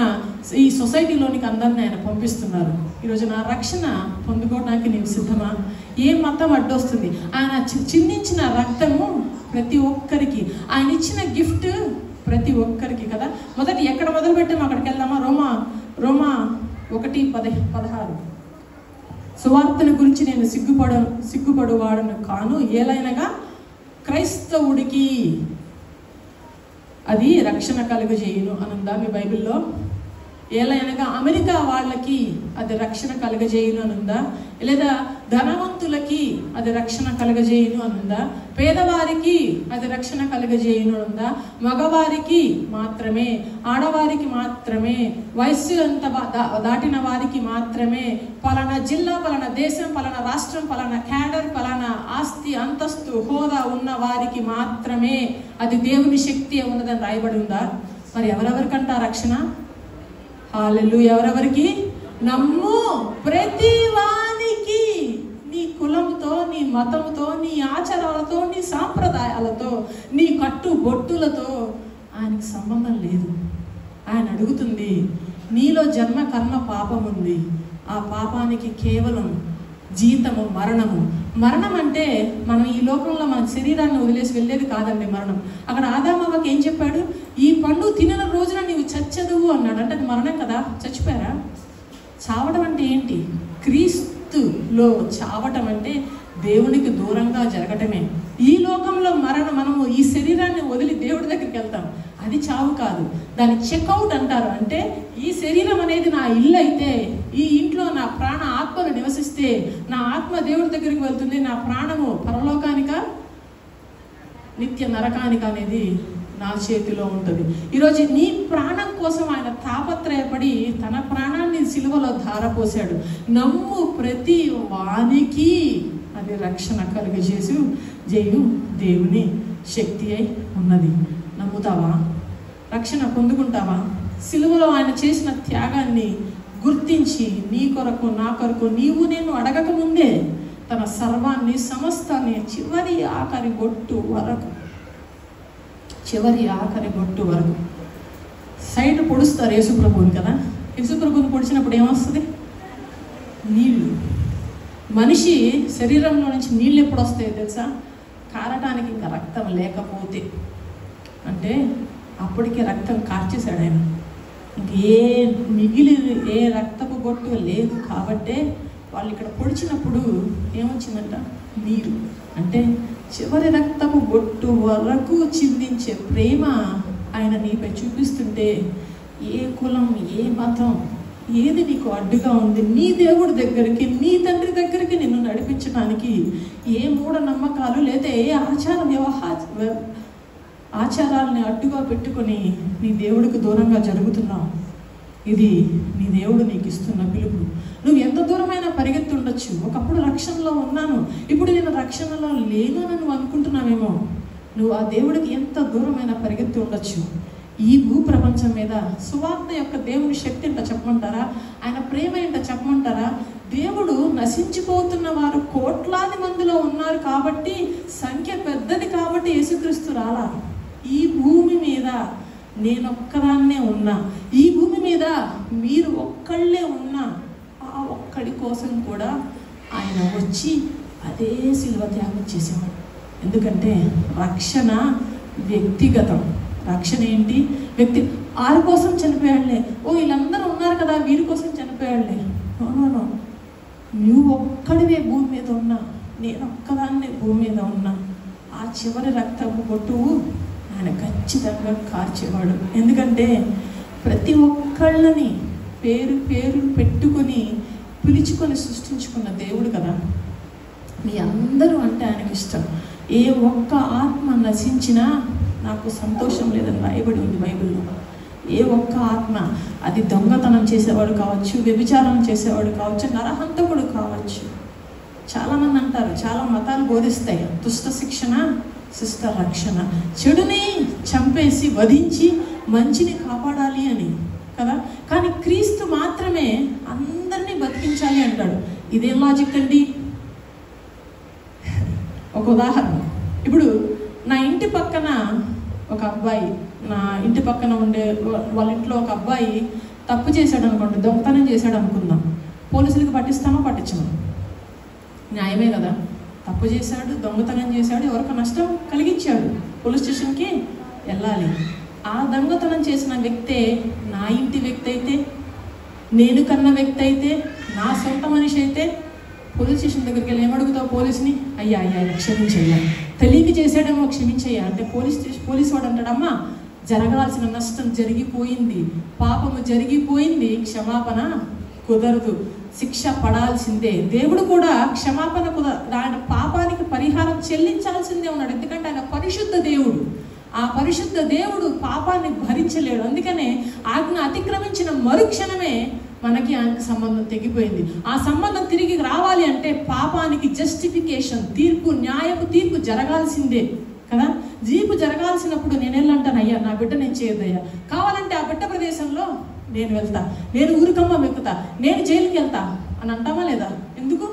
ఈ సొసైటీలోనికి అందరినీ ఆయన పంపిస్తున్నారు. ఈరోజు నా రక్షణ పొందుకోవడానికి నేను సిద్ధమా? ఏ మతం అడ్డొస్తుంది? ఆయన చిందించిన రక్తము ప్రతి ఒక్కరికి, ఆయన ఇచ్చిన గిఫ్ట్ ప్రతి ఒక్కరికి కదా. మొదటి ఎక్కడ మొదలు పెట్టాము అక్కడికి వెళ్దామా? రోమా 1:16. సువార్తను గురించి నేను సిగ్గుపడువాడను కాను, ఏలైనగా క్రైస్తవుడికి అది రక్షణ కలుగజేయును అనుందా మీ బైబిల్లో? ఏలైనగా అమెరికా వాళ్ళకి అది రక్షణ కలుగజేయును అనుందా? లేదా ధనవంతులకి అది రక్షణ కలుగజేయును అనుందా? పేదవారికి అది రక్షణ కలుగజేయును అనుందా? మగవారికి మాత్రమే, ఆడవారికి మాత్రమే, వయస్సు అంత దాటిన వారికి మాత్రమే, పలానా జిల్లా, పలానా దేశం, పలానా రాష్ట్రం, పలానా క్యాడర్, పలానా ఆస్తి అంతస్తు హోదా ఉన్న వారికి మాత్రమే అది దేవుని శక్తి ఉన్నదని రాయబడి ఉందా? మరి ఎవరెవరికంట రక్షణ? హల్లెలూయా. ఎవరెవరికి? నమ్ము ప్రతి వానికి. నీ కులంతో, నీ మతంతో, నీ ఆచారాలతో, నీ సాంప్రదాయాలతో, నీ కట్టు బొట్టులతో ఆయనకి సంబంధం లేదు. ఆయన అడుగుతుంది, నీలో జన్మ కర్మ పాపం ఉంది, ఆ పాపానికి కేవలం జీతము మరణము. మరణం అంటే మనం ఈ లోకంలో మన శరీరాన్ని వదిలేసి వెళ్ళేది కాదండి మరణం. అక్కడ ఆదామవ్వకి ఏం చెప్పాడు? ఈ పండు తినిన రోజున నీవు చచ్చెదవు అన్నాడు. అంటే అది మరణం కదా, చచ్చిపోయారా? చావడం అంటే ఏంటి? క్రీస్తులో చావటం అంటే దేవునికి దూరంగా జరగటమే. ఈ లోకంలో మనము ఈ శరీరాన్ని వదిలి దేవుడి దగ్గరికి వెళ్తాం, అది చావు కాదు, దాన్ని చెక్అవుట్ అంటారు. అంటే ఈ శరీరం అనేది నా ఇల్లు అయితే, ఈ ఇంట్లో నా ప్రాణ ఆత్మను నివసిస్తే నా ఆత్మ దేవుడి దగ్గరికి వెళ్తుంది, నా ప్రాణము పరలోకానిక నిత్య నరకానిక అనేది నా చేతిలో ఉంటుంది. ఈరోజు నీ ప్రాణం కోసం ఆయన తాపత్రయపడి తన ప్రాణాన్ని సిలువలో ధారపోసాడు. నమ్ము ప్రతి వానికి అది రక్షణ కలుగజేసు జయు దేవుని శక్తి అయి ఉన్నది. నమ్ముతావా? రక్షణ పొందుకుంటావా? సిలువలో ఆయన చేసిన త్యాగాన్ని గుర్తించి నీ కొరకు నా కొరకు నీవు నేను అడగక ముందే తన సర్వాన్ని సమస్తాన్ని చివరి ఆఖరి బొట్టు వరకు సైడ్ పొడుస్తారు యేసుప్రభువుని కదా. యేసుప్రభువుని పొడిచినప్పుడు ఏమొస్తుంది? నీళ్ళు. మనిషి శరీరంలో నుంచి నీళ్ళు ఎప్పుడు వస్తాయో తెలుసా? కారటానికి ఇంకా రక్తం లేకపోతే, అంటే అప్పటికే రక్తం కార్చేశాడు ఆయన. ఇంక ఏ రక్తపు బొట్టు లేదు కాబట్టే వాళ్ళు ఇక్కడ పొడిచినప్పుడు ఏమొచ్చిందంట? నీరు. అంటే చివరి రక్తపు బొట్టు వరకు చిందించే ప్రేమ ఆయన నీపై చూపిస్తుంటే ఏ కులం, ఏ మతం, ఏది నీకు అడ్డుగా ఉంది? నీ దేవుడి దగ్గరికి, నీ తండ్రి దగ్గరికి నిన్ను నడిపించడానికి ఏ మూఢనమ్మకాలు లేదా ఏ ఆచారాలని అడ్డుగా పెట్టుకొని నీ దేవుడికి దూరంగా జరుగుతున్నావు. ఇది నీ దేవుడు నీకు ఇస్తున్న పిలుపు. నువ్వు ఎంత దూరమైనా పరిగెత్తి ఉండొచ్చు. ఒకప్పుడు రక్షణలో ఉన్నాను, ఇప్పుడు నేను రక్షణలో లేను అని నువ్వు అనుకుంటున్నావేమో. నువ్వు ఆ దేవుడికి ఎంత దూరమైనా పరిగెత్తి ఉండొచ్చు. ఈ భూప్రపంచం మీద సువార్త యొక్క దేవుని శక్తి ఏంటో చెప్పమంటారా? ఆయన ప్రేమ ఏంటో చెప్పమంటారా? దేవుడు నశించిపోతున్న వారు కోట్లాది మందిలో ఉన్నారు కాబట్టి, సంఖ్య పెద్దది కాబట్టి యేసుక్రీస్తు రాలా. ఈ భూమి మీద నేనొక్కదాన్నే ఉన్నా, ఈ భూమి మీద మీరు ఒక్కళ్ళే ఉన్నా, ఆ ఒక్కడి కోసం కూడా ఆయన వచ్చి అదే సిలువ త్యాగం చేసేవాడు. ఎందుకంటే రక్షణ వ్యక్తిగతం. రక్షణ ఏంటి? వ్యక్తి. వారి కోసం చనిపోయాడులే, ఓ వీళ్ళందరూ ఉన్నారు కదా వీరి కోసం చనిపోయాడులే. నో, నువ్వు ఒక్కడివే భూమి మీద ఉన్నా, నేను ఒక్కదాన్నే భూమి మీద ఉన్నా, ఆ చివరి రక్తపు బొట్టువు ఆయన ఖచ్చితంగా కార్చేవాడు. ఎందుకంటే ప్రతి ఒక్కళ్ళని పేరు పెట్టుకొని పిలుచుకొని సృష్టించుకున్న దేవుడు కదా. మీ అందరూ అంటే ఆయనకి ఇష్టం. ఏ ఒక్క ఆత్మ నశించినా నాకు సంతోషం లేదని రాయబడి ఉంది బైబిల్లో. ఏ ఒక్క ఆత్మ, అది దొంగతనం చేసేవాడు కావచ్చు, వ్యభిచారం చేసేవాడు కావచ్చు, నరహంతకుడు కావచ్చు. చాలామంది అంటారు, చాలా మతాలు బోధిస్తాయి దుష్ట శిక్షణ శిష్ట రక్షణ, చెడుని చంపేసి వధించి మంచిని కాపాడాలి అని కదా. కానీ క్రీస్తు మాత్రమే అందరినీ బతికించాలి అంటాడు. ఇదేం లాజిక్ అండి? ఒక ఉదాహరణ, ఇప్పుడు నా ఇంటి పక్కన ఒక అబ్బాయి, నా ఇంటి పక్కన ఉండే వాళ్ళ ఇంట్లో ఒక అబ్బాయి తప్పు చేశాడు అనుకోండి, దొంగతనం చేశాడు అనుకుందాం. పోలీసులకు పట్టిస్తామో పట్టించమో? న్యాయమే కదా. తప్పు చేశాడు, దొంగతనం చేశాడు, ఎవరికి నష్టం కలిగించాడు, పోలీస్ స్టేషన్కి వెళ్ళాలి. ఆ దొంగతనం చేసిన వ్యక్తే నా ఇంటి వ్యక్తి అయితే, నేను కన్న వ్యక్తి అయితే, నా సొంత మనిషి అయితే పోలీస్ స్టేషన్ దగ్గరికి వెళ్ళి ఏమడుగుతావు పోలీస్ని? అయ్యా క్షమించయ్యా, తెలియక చేశాడేమో క్షమించయ్యా అంటే పోలీస్ వాడు అంటాడమ్మా జరగాల్సిన నష్టం జరిగిపోయింది, పాపము జరిగిపోయింది, క్షమాపణ కుదరదు, శిక్ష పడాల్సిందే. దేవుడు కూడా క్షమాపణ ఆయన పాపానికి పరిహారం చెల్లించాల్సిందే ఉన్నాడు. ఎందుకంటే ఆయన పరిశుద్ధ దేవుడు. ఆ పరిశుద్ధ దేవుడు పాపాన్ని భరించలేడు. అందుకనే ఆజ్ఞ అతిక్రమించిన మరుక్షణమే మనకి ఆయనకు సంబంధం తెగిపోయింది. ఆ సంబంధం తిరిగి రావాలి అంటే పాపానికి జస్టిఫికేషన్, తీర్పు, న్యాయపు తీర్పు జరగాల్సిందే కదా. జీపు జరగాల్సినప్పుడు నేను వెళ్ళంటాను, అయ్యా నా బిడ్డ నేను చేయొద్దయ్యా, కావాలంటే ఆ బిడ్డ ప్రదేశంలో నేను వెళ్తా, నేను ఊరికమ్మ ఎక్కుతా, నేను జైలుకి వెళ్తా అని అంటామా లేదా? ఎందుకు?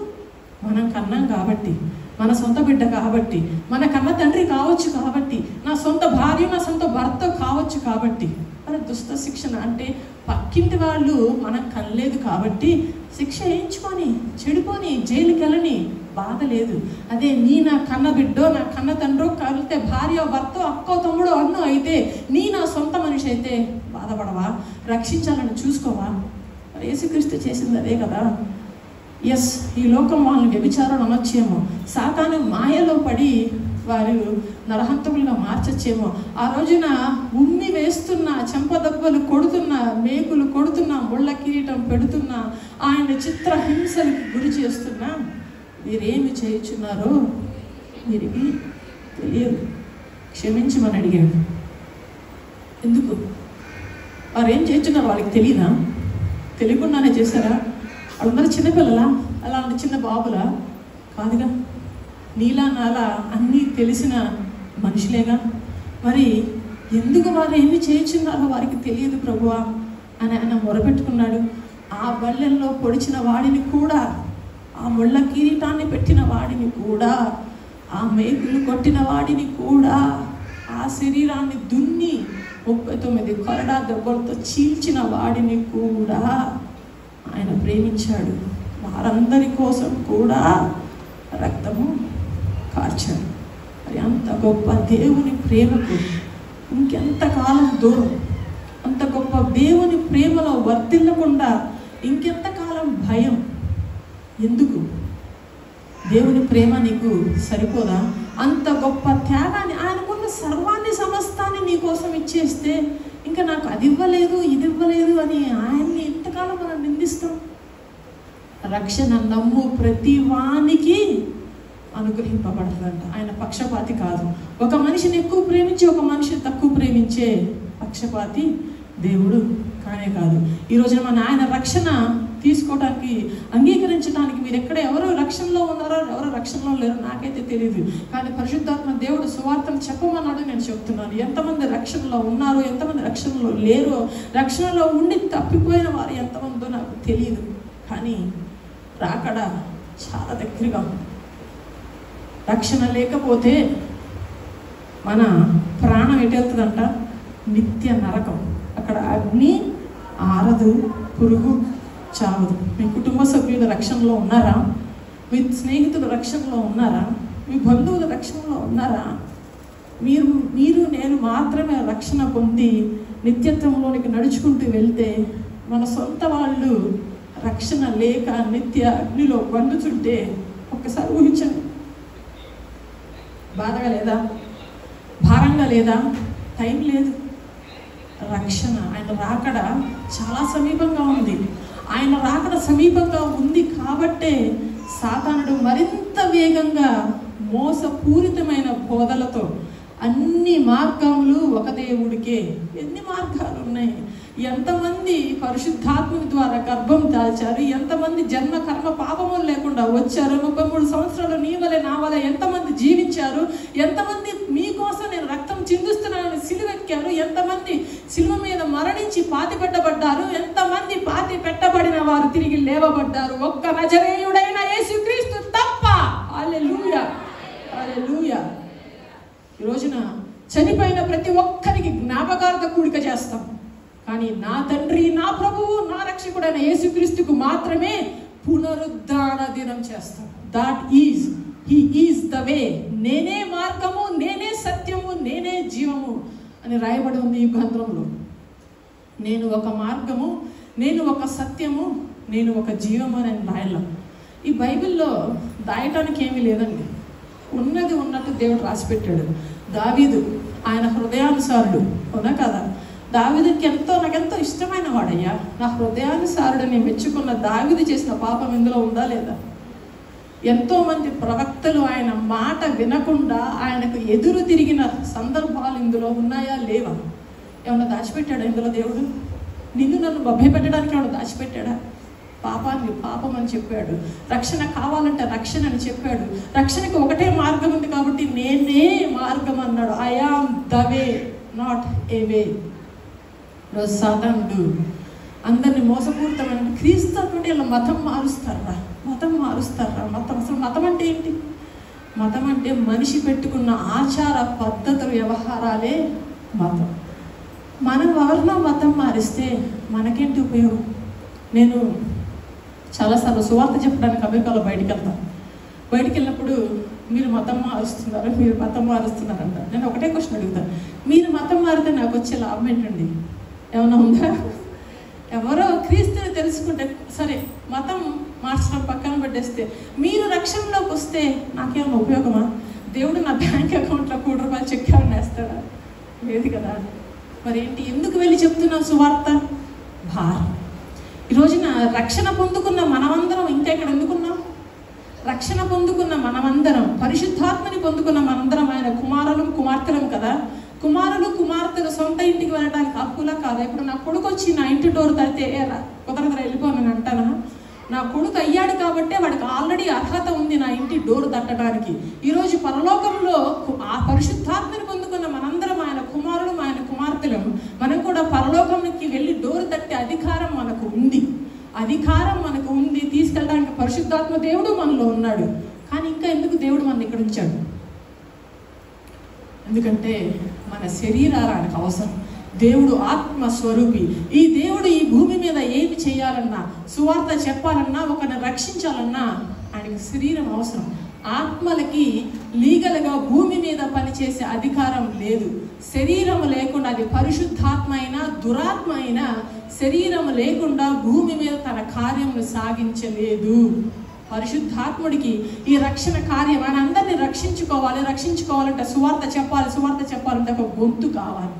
మనం కన్నాం కాబట్టి, మన సొంత బిడ్డ కాబట్టి, మన కన్న తండ్రి కావచ్చు కాబట్టి, నా సొంత భార్య, నా సొంత భర్త కావచ్చు కాబట్టి. మరి దుష్ట శిక్షణ అంటే పక్కింటి వాళ్ళు మనకు కనలేదు కాబట్టి శిక్ష వేయించుకొని చెడిపోని జైలుకి వెళ్ళని బాధ లేదు. అదే నీ నా కన్న బిడ్డో నా కన్న తండ్రో కలితే భార్య భర్త అక్కో తమ్ముడో అన్నో అయితే నీ నా సొంత మనిషి అయితే బాధపడవా? రక్షించాలని చూసుకోవా? యేసుక్రీస్తు చేసింది అదే కదా. ఎస్, ఈ లోకం వాళ్ళని వ్యభిచారం అనొచ్చేమో, సాతాను మాయలో పడి వారు నరహంతకులుగా మార్చచ్చేమో, ఆ రోజున ఉమ్మి వేస్తున్న, చెంపదెబ్బలు కొడుతున్నా, మేకులు కొడుతున్నా, ముళ్ళ కిరీటం పెడుతున్నా, ఆయన చిత్రహింసలకు గురి చేస్తున్నా మీరేమి చేయుచున్నారో వీరికి తెలియదు, క్షమించమని అడిగాడు. ఎందుకు? వారు ఏం చేస్తున్నారు వాళ్ళకి తెలియదా? తెలియకుండానే చేశారా? వాళ్ళందరూ చిన్నపిల్లలా? అలాంటి చిన్న బాబులా? కాదుగా, నీలా నాలా అన్నీ తెలిసిన మనుషులేగా. మరి ఎందుకు వారు ఏమి చేయుచున్నారో వారికి తెలియదు ప్రభువా అని ఆయన మొరపెట్టుకున్నాడు. ఆ బల్లెల్లో పొడిచిన వాడిని కూడా, ఆ ముళ్ళ కిరీటాన్ని పెట్టిన వాడిని కూడా, ఆ మేకులు కొట్టిన వాడిని కూడా, ఆ శరీరాన్ని దున్ని 39 కొరడా దెబ్బలతో చీల్చిన వాడిని కూడా ఆయన ప్రేమించాడు. వారందరి కోసం కూడా రక్తము కార్చాడు. మరి అంత గొప్ప దేవుని ప్రేమకు ఇంకెంతకాలం దూరం? అంత గొప్ప దేవుని ప్రేమలో వర్తిల్లకుండా ఇంకెంతకాలం భయం? ఎందుకు? దేవుని ప్రేమ నీకు సరిపోదా? అంత గొప్ప త్యాగాన్ని, ఆయనకున్న సర్వాన్ని సమస్తాన్ని నీ కోసం ఇచ్చేస్తే ఇంకా నాకు అది ఇవ్వలేదు ఇది ఇవ్వలేదు అని ఆయన్ని ఇంతకాలం మనం నిందిస్తాం. రక్షణ నమ్ము ప్రతి వానికి అనుగ్రహింపబడతాడంట. ఆయన పక్షపాతి కాదు. ఒక మనిషిని ఎక్కువ ప్రేమించి ఒక మనిషిని తక్కువ ప్రేమించే పక్షపాతి దేవుడు కానే కాదు. ఈ రోజున మన ఆయన రక్షణ తీసుకోవడానికి, అంగీకరించడానికి మీరు ఎక్కడ ఎవరు రక్షణలో ఉన్నారో ఎవరు రక్షణలో లేరో నాకైతే తెలియదు. కానీ పరిశుద్ధాత్మ దేవుడు సువార్తను చెప్పమన్నాడు, నేను చెప్తున్నాను. ఎంతమంది రక్షణలో ఉన్నారు, ఎంతమంది రక్షణలో లేరో, రక్షణలో ఉండి తప్పిపోయిన వారు ఎంతమందో నాకు తెలియదు. కానీ రాకడ చాలా దగ్గరగా ఉంది. రక్షణ లేకపోతే మన ప్రాణం ఎటు వెళ్తుందంట? నిత్య నరకం. అక్కడ అగ్ని ఆరదు, పురుగు చావదు. మీ కుటుంబ సభ్యులు రక్షణలో ఉన్నారా? మీ స్నేహితులు రక్షణలో ఉన్నారా? మీ బంధువులు రక్షణలో ఉన్నారా? మీరు నేను మాత్రమే రక్షణ పొంది నిత్యత్వంలోనికి నడుచుకుంటూ వెళ్తే, మన సొంత వాళ్ళు రక్షణ లేక నిత్య అగ్నిలో వండుతుంటే ఒక్కసారి ఊహించండి. బాధగా లేదా? భారంగా లేదా? టైం లేదు. రక్షణ, ఆయన రాకడ చాలా సమీపంగా ఉంది. ఆయన రాకడ సమీపంగా ఉంది కాబట్టే సాతానుడు మరింత వేగంగా మోసపూరితమైన బోధలతో అన్ని మార్గములు ఒక దేవుడికే. ఎన్ని మార్గాలు ఉన్నాయి? ఎంతమంది పరిశుద్ధాత్ముని ద్వారా గర్భం దాల్చారు? ఎంతమంది జన్మ కర్మ పాపములు లేకుండా వచ్చారు? 33 సంవత్సరాలు నీ వలె నా వలె ఎంతమంది జీవించారు? ఎంతమంది మీకోసం నేను రక్తం చిందిస్తున్నానని సిలువెక్కారు? ఎంతమంది సిలువ మీద మరణించి పాతి పెట్టబడ్డారు? ఎంతమంది పాతి పెట్టబడిన వారు తిరిగి లేవబడ్డారు? ఒక్క నజరేయుడైన యేసుక్రీస్తు తప్ప. హల్లెలూయా, హల్లెలూయా. ఈ రోజున చనిపోయిన ప్రతి ఒక్కరికి జ్ఞాపకార్థ కూడిక చేస్తాం. కానీ నా తండ్రి, నా ప్రభువు, నా రక్షకుడైన యేసుక్రీస్తుకు మాత్రమే పునరుద్ధాన దినం చేస్తాం. He is the way. నేనే మార్గము, నేనే సత్యము, నేనే జీవము అని రాయబడి ఉంది ఈ గ్రంథంలో. నేను ఒక మార్గము, నేను ఒక సత్యము, నేను ఒక జీవము అని రాయలేం. ఈ బైబిల్లో దాయటానికి ఏమీ లేదండి. ఉన్నది ఉన్నట్టు దేవుడు రాసిపెట్టాడు. దావీదు ఆయన హృదయానుసారుడు, అవునా కదా? దావీదుకి నాకెంతో ఇష్టమైన వాడయ్యా, నా హృదయానుసారుడని మెచ్చుకున్న దావీదు చేసిన పాపం ఇందులో ఉందా లేదా? ఎంతోమంది ప్రవక్తలు ఆయన మాట వినకుండా ఆయనకు ఎదురు తిరిగిన సందర్భాలు ఇందులో ఉన్నాయా లేవా? ఏమన్నా దాచిపెట్టాడా ఇందులో దేవుడు? నిన్ను నన్ను భయపెట్టడానికి ఏమన్నా దాచిపెట్టాడా? పాపాన్ని పాపం అని చెప్పాడు. రక్షణ కావాలంటే రక్షణ అని చెప్పాడు. రక్షణకి ఒకటే మార్గం ఉంది కాబట్టి నేనే మార్గం అన్నాడు. I am the way, not a way. రోజు సాతానుడు అందరినీ మోసపూరితమైన క్రీస్తు నుండి ఇలా మతం మారుస్తారా? అసలు మతం అంటే ఏంటి? మతం అంటే మనిషి పెట్టుకున్న ఆచార పద్ధతులు, వ్యవహారాలే మతం. మనం ఎవరినో మతం మారిస్తే మనకేంటి ఉపయోగం? నేను చాలాసార్లు సువార్త చెప్పడానికి అమెరికాలో బయటికి వెళ్తాను. బయటికి వెళ్ళినప్పుడు మీరు మతం మారుస్తున్నారు, మీరు మతం మారుస్తున్నారంట. నేను ఒకటే క్వశ్చన్ అడుగుతాను, మీరు మతం మారితే నాకు వచ్చే లాభం ఏంటండి? ఏమన్నా ఉందా? ఎవరో క్రీస్తుని తెలుసుకుంటే సరే, మతం మార్చడం పక్కన పెట్టేస్తే మీరు రక్షణలోకి వస్తే నాకేమైనా ఉపయోగమా? దేవుడు నా బ్యాంక్ అకౌంట్లో ₹1 చెక్ ఏమైనా వేస్తాడా? లేదు కదా. మరి ఏంటి, ఎందుకు వెళ్ళి చెప్తున్నాను సువార్త? భారం. ఈ రోజున రక్షణ పొందుకున్న మనమందరం ఇంకా ఇక్కడ ఎందుకున్నాం? రక్షణ పొందుకున్న మనమందరం, పరిశుద్ధాత్మని పొందుకున్న మనందరం ఆయన కుమారులు కుమార్తెలం కదా. కుమారులు కుమార్తెలు సొంత ఇంటికి వెళ్ళడానికి హక్కులా కాదా? ఇప్పుడు నా కొడుకు వచ్చి నా ఇంటి డోర్ తడితే కుదరదు వెళ్ళిపోనని అంటానా? నా కొడుకు అయ్యాడు కాబట్టే వాడికి ఆల్రెడీ అర్హత ఉంది నా ఇంటి డోర్ తట్టడానికి. ఈరోజు పరలోకంలో ఆ పరిశుద్ధాత్మని పొందుకున్న మనందరం ఆయన కుమారులు ఆయన కుమార్తెలం. మనం కూడా పరలోకంకి వెళ్ళి డోర్ తట్టే అధికారం మనకు ఉంది. అధికారం మనకు ఉంది. తీసుకెళ్ళడానికి పరిశుద్ధాత్మ దేవుడు మనలో ఉన్నాడు. కానీ ఇంకా ఎందుకు దేవుడు మన ఇక్కడ ఉంచాడు? ఎందుకంటే మన శరీరానికి అవసరం. దేవుడు ఆత్మస్వరూపి. ఈ దేవుడు ఈ భూమి మీద ఏమి చేయాలన్నా, సువార్త చెప్పాలన్నా, ఒకరిని రక్షించాలన్నా ఆయనకి శరీరం అవసరం. ఆత్మలకి లీగల్గా భూమి మీద పనిచేసే అధికారం లేదు. శరీరం లేకుండా, అది పరిశుద్ధాత్మ అయినా దురాత్మ అయినా, శరీరం లేకుండా భూమి మీద తన కార్యమును సాగించలేదు. పరిశుద్ధాత్ముడికి ఈ రక్షణ కార్యం, ఆయన అందరినీ రక్షించుకోవాలంటే సువార్త చెప్పాలంటే ఒక గొంతు కావాలి.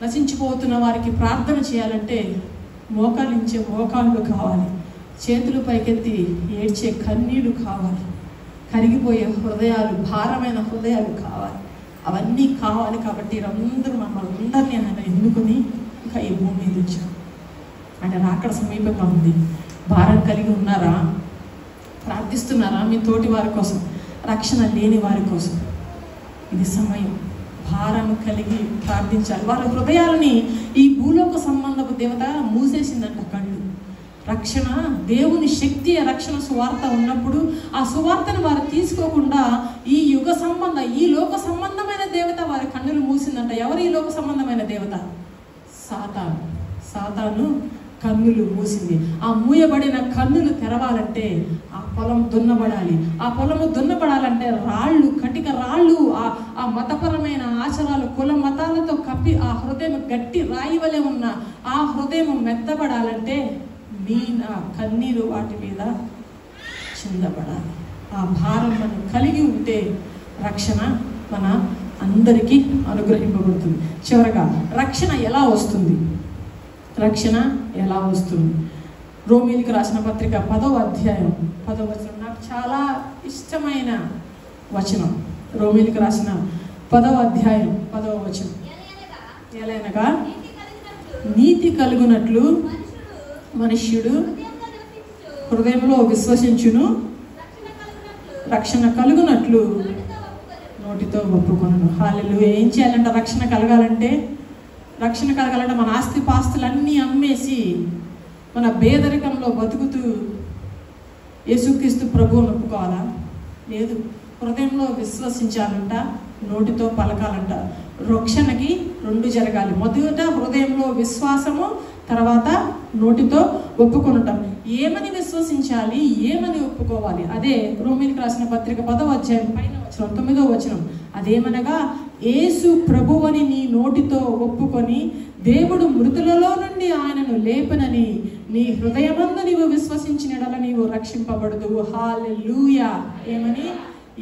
నశించిపోతున్న వారికి ప్రార్థన చేయాలంటే మోకాలించే మోకాళ్ళు కావాలి. చేతులు పైకెత్తి ఏడ్చే కన్నీళ్లు కావాలి. కరిగిపోయే హృదయాలు, భారమైన హృదయాలు కావాలి. అవన్నీ కావాలి. కాబట్టి అందరూ మమ్మల్ని అందరినీ ఆయన ఎన్నుకొని ఇంకా ఈ భూమి మీద ఉంచారు. ఆయన రాకడ సమీపంగా ఉంది. భారం కలిగి ఉన్నారా? ప్రార్థిస్తున్నారా మీ తోటి వారి కోసం, రక్షణ లేని వారి కోసం? ఇది సమయం. భారం కలిగి ప్రార్థించాలి. వారి హృదయాలని ఈ భూలోక సంబంధపు దేవత మూసేసిందంట. కళ్ళు రక్షణ, దేవుని శక్తి, రక్షణ సువార్త ఉన్నప్పుడు ఆ సువార్తను వారు తీసుకోకుండా ఈ లోక సంబంధమైన దేవత వారి కన్నులు మూసిందంట. ఎవరు ఈ లోక సంబంధమైన దేవత? సాతాను కన్నులు మూసింది. ఆ మూయబడిన కన్నులు తెరవాలంటే ఆ పొలం దున్నబడాలి. ఆ పొలము దున్నబడాలంటే రాళ్ళు, కటిక రాళ్ళు, ఆ మతపరమైన ఆచారాలు, కుల మతాలతో కప్పి ఆ హృదయం గట్టి రాయి వలె ఉన్న ఆ హృదయం మెత్తబడాలంటే నా కన్నీరు వాటి మీద చిందబడాలి. ఆ భారం మనం కలిగి ఉంటే రక్షణ మన అందరికీ అనుగ్రహింపబడుతుంది. చివరగా రక్షణ ఎలా వస్తుంది? రోమీయులకు రాసిన పత్రిక 10వ అధ్యాయం 10వ వచనం నాకు చాలా ఇష్టమైన వచనం. రోమీయులకు రాసిన 10వ అధ్యాయం 10వ వచనం. ఎలాగనగా నీతి కలుగునట్లు మనుష్యుడు హృదయంలో విశ్వసించును, రక్షణ కలుగునట్లు నోటితో ఒప్పుకొనును. హల్లెలూయా. ఏం చేయాలంటే రక్షణ కలగాలంటే మన ఆస్తిపాస్తులన్నీ అమ్మేసి మన పేదరికంలో బతుకుతూ యేసుక్రీస్తు ప్రభువును ఒప్పుకోవాలా? లేదు. హృదయంలో విశ్వసించాలంట, నోటితో పలకాలంట. రక్షణకి 2 జరగాలి. మొదట హృదయంలో విశ్వాసము, తర్వాత నోటితో ఒప్పుకొనటం. ఏమని విశ్వసించాలి, ఏమని ఒప్పుకోవాలి? అదే రోమీయులకు రాసిన పత్రిక 10వ అధ్యాయం పైన వచనం 9వ వచనం. అదేమనగా యేసు ప్రభువని నీ నోటితో ఒప్పుకొని దేవుడు మృతులలో నుండి ఆయనను లేపనని నీ హృదయమందు నీవు విశ్వసించిన యెడల నీవు రక్షింపబడుదువు. హల్లెలూయా. ఏమని?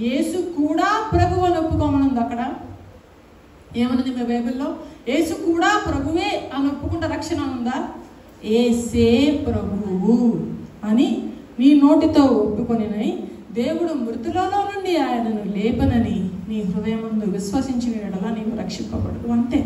యేసు కూడా ప్రభువు అని ఒప్పుకోమనుంది. అక్కడ ఏమన్నది మీ బైబిల్లో? యేసు కూడా ప్రభువే అని ఒప్పుకుంటే రక్షణ ఉందా? యేసే ప్రభువు అని నీ నోటితో ఒప్పుకొనినై దేవుడు మృతులలో నుండి ఆయనను లేపనని నీ హృదయమందు విశ్వసించిన యెడల నీవు రక్షింపబడదు. అంతే.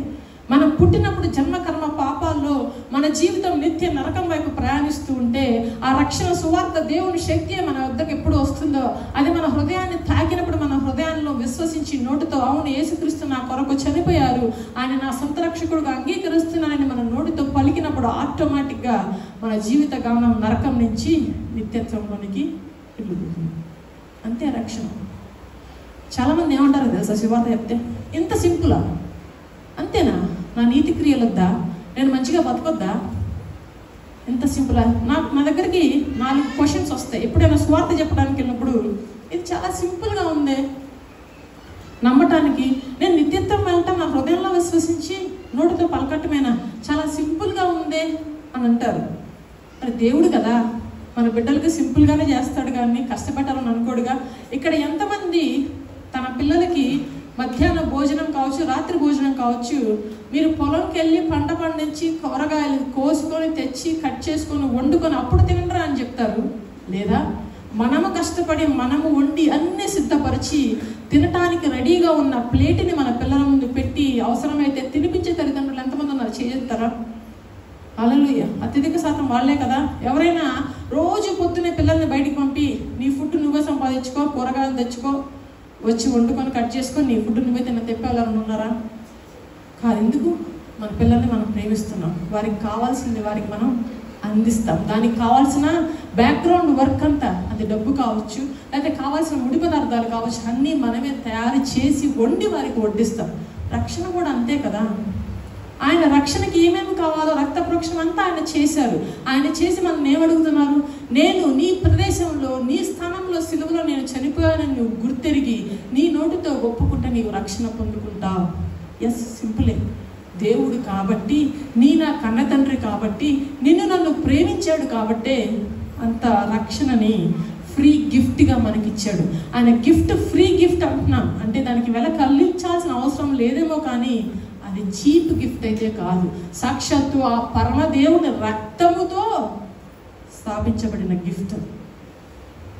మనం పుట్టినప్పుడు జన్మకర్మ పాపాల్లో మన జీవితం నిత్య నరకం వైపు ప్రయాణిస్తూ ఉంటే ఆ రక్షణ సువార్త, దేవుని శక్తి మన వద్దకు ఎప్పుడు వస్తుందో అది మన హృదయాన్ని తాకినప్పుడు మన హృదయాల్లో విశ్వసించి నోటితో అవును యేసుక్రీస్తు నా కొరకు చనిపోయారు, ఆయన నా సొంత రక్షకుడుగా అంగీకరిస్తున్నానని మన నోటితో పలికినప్పుడు ఆటోమేటిక్గా మన జీవిత గమనం నరకం నుంచి నిత్యత్వంలోనికి వెళ్ళిపోతుంది. అంతే రక్షణ. చాలామంది ఏమంటారు తెలుసా సువార్త చెప్తే? ఇంత సింపులా? అంతేనా? నా నీతి క్రియలు వద్దా? నేను మంచిగా బతకొద్దా? ఎంత సింపుల్. నా దగ్గరికి 4 క్వశ్చన్స్ వస్తాయి ఎప్పుడైనా స్వార్థ చెప్పడానికి వెళ్ళినప్పుడు. ఇది చాలా సింపుల్గా ఉంది నమ్మటానికి. నేను నిత్యత్వం వెళ్ళటం నా హృదయంలో విశ్వసించి నోటితో పలకటమేనా? చాలా సింపుల్గా ఉందే అని అంటారు. మరి దేవుడు కదా మన బిడ్డలకి సింపుల్గానే చేస్తాడు కానీ కష్టపెట్టాలని అనుకోడుగా. ఇక్కడ ఎంతమంది తన పిల్లలకి మధ్యాహ్న భోజనం కావచ్చు, రాత్రి భోజనం కావచ్చు, మీరు పొలంకి వెళ్ళి పంట పండించి కూరగాయలు కోసుకొని తెచ్చి కట్ చేసుకొని వండుకొని అప్పుడు తినరా అని చెప్తారు? లేదా మనము కష్టపడి మనము వండి అన్నీ సిద్ధపరిచి తినటానికి రెడీగా ఉన్న ప్లేట్ని మన పిల్లల ముందు పెట్టి అవసరమైతే తినిపించే తల్లిదండ్రులు ఎంతమంది ఉన్నారు? చేస్తారా? హల్లెలూయా. అత్యధిక శాతం వాళ్ళే కదా. ఎవరైనా రోజు పొద్దునే పిల్లల్ని బయటికి పంపి నీ ఫుడ్ నువ్వే సంపాదించుకో, కూరగాయలు తెచ్చుకో, వచ్చి వండుకొని కట్ చేసుకొని నీ ఫుడ్ నువ్వే తిప్పేవాళ్ళని ఉన్నారా? కాదు. ఎందుకు? మన పిల్లల్ని మనం ప్రేమిస్తున్నాం, వారికి కావాల్సింది వారికి మనం అందిస్తాం. దానికి కావాల్సిన బ్యాక్గ్రౌండ్ వర్క్ అంతా, అది డబ్బు కావచ్చు, లేకపోతే కావాల్సిన ముడి పదార్థాలు కావచ్చు, అన్నీ మనమే తయారు చేసి వండి వారికి వడ్డిస్తాం. రక్షణ కూడా అంతే కదా. ఆయన రక్షణకి ఏమేమి కావాలో రక్త ప్రోక్షణ అంతా ఆయన చేశారు. ఆయన చేసి మనం ఏమడుగుతున్నారు? నేను నీ ప్రదేశంలో నీ స్థానంలో సిలువలో నేను చనిపోయానని నువ్వు గుర్తెరిగి నీ నోటితో ఒప్పుకుంటే నీవు రక్షణ పొందుకుంటావు. ఎస్, సింపులే. దేవుడు కాబట్టి, నీ నా కన్న తండ్రి కాబట్టి, నిన్ను నన్ను ప్రేమించాడు కాబట్టే అంత రక్షణని ఫ్రీ గిఫ్ట్గా మనకిచ్చాడు. ఆయన గిఫ్ట్ ఫ్రీ గిఫ్ట్ అంటున్నాం అంటే దానికి వెల కల్లించాల్సిన అవసరం లేదేమో, కానీ అది చీప్ గిఫ్ట్ అయితే కాదు. సాక్షాత్తు ఆ పరమదేవుని రక్తముతో స్థాపించబడిన గిఫ్ట్.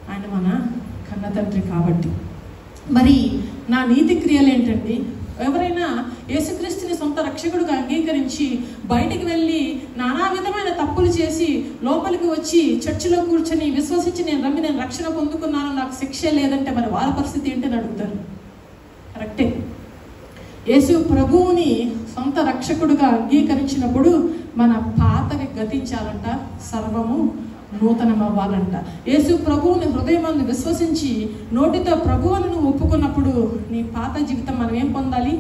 ఆయన మన కన్న తండ్రి కాబట్టి. మరి నా నీతి క్రియలు ఏంటండి? ఎవరైనా యేసుక్రీస్తుని సొంత రక్షకుడుగా అంగీకరించి బయటికి వెళ్ళి నానా విధమైన తప్పులు చేసి లోపలికి వచ్చి చర్చిలో కూర్చొని విశ్వసించి నేను రక్షణ పొందుకున్నాను, నాకు శిక్షే లేదంటే మరి వాళ్ళ పరిస్థితి ఏంటని అడుగుతారు. కరెక్టే. యేసు ప్రభువుని సొంత రక్షకుడుగా అంగీకరించినప్పుడు మన పాతవి గతించాలంట, సర్వము నూతనం అవ్వాలంట. యేసు ప్రభువుని హృదయమందు విశ్వసించి నోటితో ప్రభువును నువ్వు ఒప్పుకున్నప్పుడు నీ పాత జీవితం మనం ఏం పొందాలి?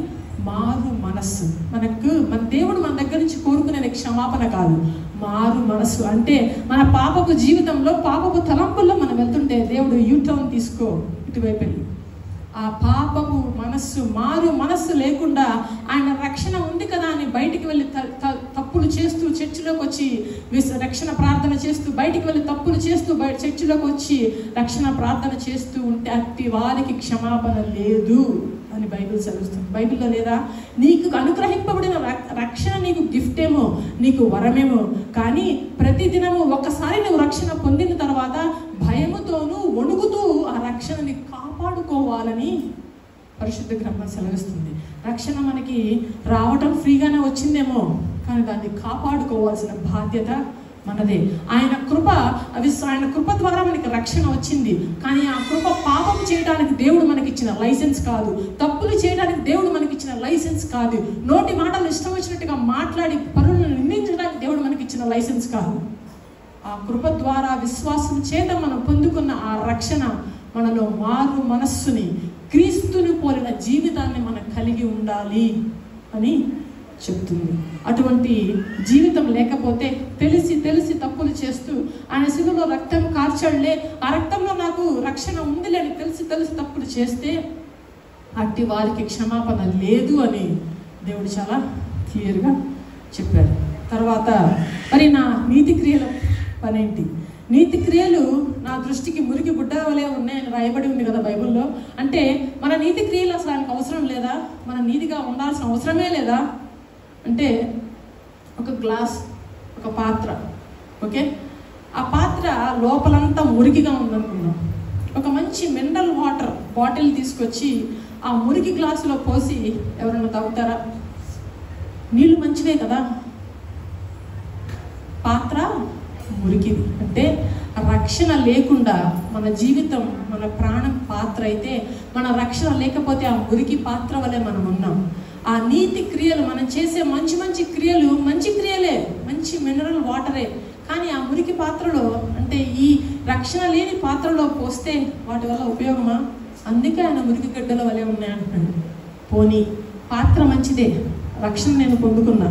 మారు మనస్సు. మన దేవుడు మన దగ్గర నుంచి కోరుకునేది క్షమాపణ కాదు, మారు మనస్సు. అంటే మన పాపపు జీవితంలో, పాపపు తలంపుల్లో మనం వెళ్తుంటే దేవుడు యూటర్న్ తీసుకో, ఇటువైపు వెళ్ళి. ఆ పాపపు మనస్సు, మారు మనస్సు లేకుండా ఆయన రక్షణ ఉంది కదా అని బయటికి వెళ్ళి తప్పులు చేస్తూ చర్చిలోకి వచ్చి రక్షణ ప్రార్థన చేస్తూ, బయటికి వెళ్ళి తప్పులు చేస్తూ చర్చిలోకి వచ్చి రక్షణ ప్రార్థన చేస్తూ ఉంటే అట్టి వారికి క్షమాపణ లేదు అని బైబిల్ చదువుతుంది. బైబిల్లో లేదా? నీకు అనుగ్రహింపబడిన రక్షణ నీకు గిఫ్ట్ ఏమో, నీకు వరమేమో, కానీ ప్రతిదినము ఒక్కసారి నువ్వు రక్షణ పొందిన తర్వాత భయముతోనూ వణుకుతూ ఆ రక్షణని కాపాడుకోవాలని పరిశుద్ధ గ్రంథం సెలవిస్తుంది. రక్షణ మనకి రావటం ఫ్రీగానే వచ్చిందేమో, కానీ దాన్ని కాపాడుకోవాల్సిన బాధ్యత మనదే. ఆయన కృప ద్వారా మనకి రక్షణ వచ్చింది, కానీ ఆ కృప పాపం చేయడానికి దేవుడు మనకిచ్చిన లైసెన్స్ కాదు, తప్పులు చేయడానికి దేవుడు మనకిచ్చిన లైసెన్స్ కాదు, నోటి మాటలు ఇష్టం వచ్చినట్టుగా మాట్లాడి పరులను నిందించడానికి దేవుడు మనకిచ్చిన లైసెన్స్ కాదు. ఆ కృప ద్వారా విశ్వాసం చేత మనం పొందుకున్న ఆ రక్షణ మనలో మారు మనస్సుని, క్రీస్తుని పోలిన జీవితాన్ని మనం కలిగి ఉండాలి అని చెప్తుంది. అటువంటి జీవితం లేకపోతే తెలిసి తెలిసి తప్పులు చేస్తూ ఆయన శిలువలో రక్తం కార్చాడులే, ఆ రక్తంలో నాకు రక్షణ ఉందిలే అని తెలిసి తెలిసి తప్పులు చేస్తే అట్టి వారికి క్షమాపణ లేదు అని దేవుడు చాలా క్లియర్గా చెప్పాడు. తర్వాత మరి నా నీతి క్రియల పనేంటి? నీతి క్రియలు నా దృష్టికి మురికి గుడ్డ వలె ఉన్నాయని రాయబడి ఉంది కదా బైబిల్లో. అంటే మన నీతి క్రియలు అసలు ఆయనకు అవసరం లేదా? మన నీతిగా ఉండాల్సిన అవసరమే లేదా? అంటే ఒక గ్లాస్, ఒక పాత్ర, ఓకే, ఆ పాత్ర లోపలంతా మురికిగా ఉందనుకుందాం. ఒక మంచి మినరల్ వాటర్ బాటిల్ తీసుకొచ్చి ఆ మురికి గ్లాసులో పోసి ఎవరైనా తాగుతారా? నీళ్ళు మంచివే కదా, పాత్ర మురికిది. అంటే రక్షణ లేకుండా మన జీవితం, మన ప్రాణం పాత్ర అయితే, మన రక్షణ లేకపోతే ఆ మురికి పాత్ర వలె మనం ఉన్నాం. ఆ నీతి క్రియలు, మనం చేసే మంచి మంచి క్రియలు మంచి క్రియలే, మంచి మినరల్ వాటరే, కానీ ఆ మురికి పాత్రలో, అంటే ఈ రక్షణ లేని పాత్రలో పోస్తే వాటి వల్ల ఉపయోగమా? అందుకే ఆయన మురికి గడ్డల వలె ఉన్నాయంటున్నాడు. పోనీ పాత్ర మంచిదే, రక్షణ నేను పొందుకున్నా,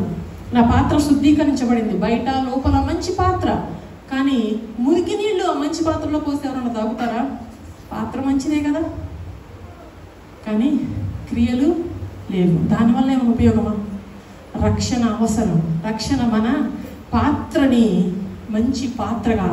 నా పాత్ర శుద్ధీకరించబడింది, బయట లోపల మంచి పాత్ర. కానీ మురికి నీళ్ళు ఆ మంచి పాత్రలో పోస్తే ఎవరన్నా తాగుతారా? పాత్ర మంచిదే కదా, కానీ క్రియలు లేవు. దానివల్ల ఏమైనా ఉపయోగమా? రక్షణ అవసరం. రక్షణ మన పాత్రని మంచి పాత్రగా,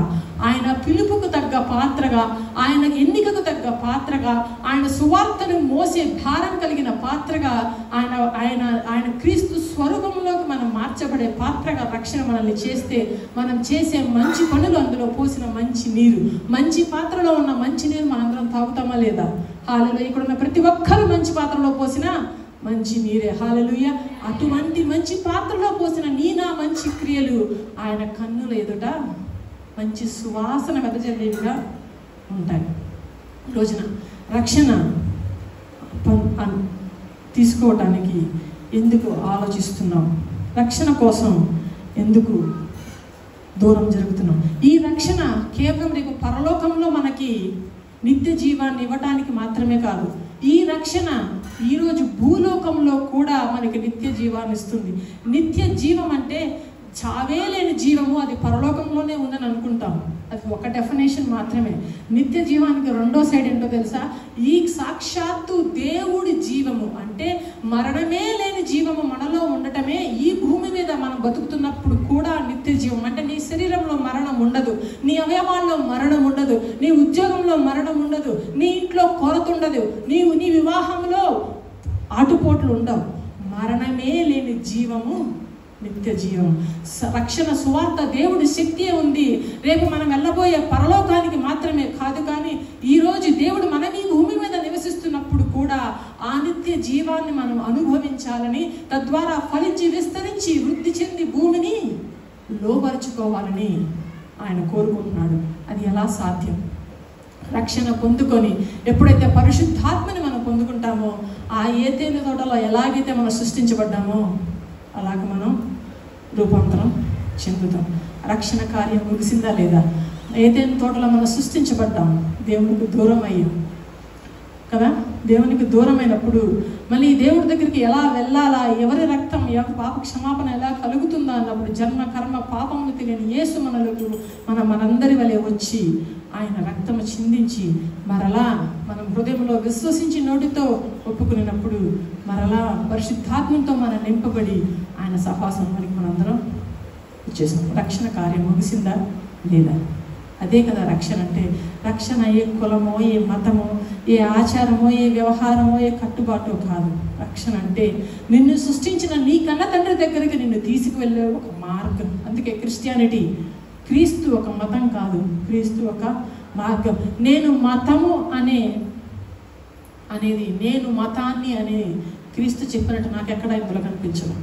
ఆయన పిలుపుకు తగ్గ పాత్రగా, ఆయన ఎన్నికకు తగ్గ పాత్రగా, ఆయన సువార్తను మోసే భారం కలిగిన పాత్రగా, ఆయన క్రీస్తు స్వరూపంలోకి మనం మార్చబడే పాత్రగా రక్షణ మనల్ని చేస్తే, మనం చేసే మంచి పనులు, అందులో పోసిన మంచి నీరు, మంచి పాత్రలో ఉన్న మంచి నీరు మనందరం తాగుతామా లేదా? హల్లెలూయా. ఇక్కడ ఉన్న ప్రతి ఒక్కరూ మంచి పాత్రలో పోసిన మంచి నీరే. హల్లెలూయా. అటువంటి మంచి పాత్రలో పోసిన నా మంచి క్రియలు ఆయన కన్నుల ఎదుట మంచి సువాసన వెదజల్లేవిగా ఉంటాయి. రోజున రక్షణ తీసుకోవటానికి ఎందుకు ఆలోచిస్తున్నాం? రక్షణ కోసం ఎందుకు దూరం జరుగుతున్నాం? ఈ రక్షణ కేవలం రేపు పరలోకంలో మనకి నిత్య జీవాన్ని ఇవ్వటానికి మాత్రమే కాదు, ఈ రక్షణ ఈరోజు భూలోకంలో కూడా మనకి నిత్య జీవాన్ని ఇస్తుంది. నిత్య జీవం అంటే చావే లేని జీవము, అది పరలోకంలోనే ఉందని అనుకుంటాం. అది ఒక డెఫినేషన్ మాత్రమే. నిత్య జీవానికి రెండో సైడ్ ఏంటో తెలుసా? ఈ సాక్షాత్తు దేవుడి జీవము అంటే మరణమే లేని జీవము మనలో ఉండటమే. ఈ భూమి మీద మనం బతుకుతున్నప్పుడు కూడా నిత్య జీవం అంటే నీ శరీరంలో మరణం ఉండదు, నీ అవయవాల్లో మరణం ఉండదు, నీ ఉద్యోగంలో మరణం ఉండదు, నీ ఇంట్లో కొరత ఉండదు, నీ వివాహంలో ఆటుపోట్లు ఉండవు. మరణమే లేని జీవము నిత్య జీవం. రక్షణ సువార్త దేవుడి శక్తి ఉంది. రేపు మనం వెళ్ళబోయే పరలోకానికి మాత్రమే కాదు, కానీ ఈరోజు దేవుడు మనం ఈ భూమి మీద నివసిస్తున్నప్పుడు కూడా ఆ నిత్య జీవాన్ని మనం అనుభవించాలని, తద్వారా ఫలించి విస్తరించి వృద్ధి చెంది భూమిని లోపరుచుకోవాలని ఆయన కోరుకుంటున్నాడు. అది ఎలా సాధ్యం? రక్షణ పొందుకొని ఎప్పుడైతే పరిశుద్ధాత్మని మనం పొందుకుంటామో, ఆ ఏదెను తోటలో ఎలాగైతే మనం సృష్టించబడ్డామో అలాగ మనం రూపాంతరం చెందుతాం. రక్షణ కార్యం ముగిసిందా లేదా? ఏదెను తోటలో మనం సృష్టించబడ్డాం, దేవునికి దూరం అయ్యాం కదా. దేవునికి దూరమైనప్పుడు మళ్ళీ దేవుడి దగ్గరికి ఎలా వెళ్ళాలా, ఎవరి రక్తం, ఎవరి పాప క్షమాపణ ఎలా కలుగుతుందా అన్నప్పుడు జన్మ కర్మ పాపమును తెలియని యేసు మనందరి వలె వచ్చి ఆయన రక్తము చిందించి మరలా మనం హృదయంలో విశ్వసించి నోటితో ఒప్పుకునేటప్పుడు మరలా పరిశుద్ధాత్మతో మనం నింపబడి ఆయన సహవాసంలోనికి మనందరం వచ్చేసాం. రక్షణ కార్యం ముగిసిందా లేదా? అదే కదా రక్షణ అంటే. రక్షణ ఏ కులమో, ఏ మతమో, ఏ ఆచారమో, ఏ వ్యవహారమో, ఏ కట్టుబాటు కాదు. రక్షణ అంటే నిన్ను సృష్టించిన నీ కన్న తండ్రి దగ్గరికి నిన్ను తీసుకువెళ్ళే ఒక మార్గం. అందుకే క్రిస్టియానిటీ, క్రీస్తు ఒక మతం కాదు, క్రీస్తు ఒక మార్గం. నేను మతము అనేది నేను మతాన్ని అనే క్రీస్తు చెప్పినట్టు నాకు ఎక్కడ ఇందులో కనిపించదు.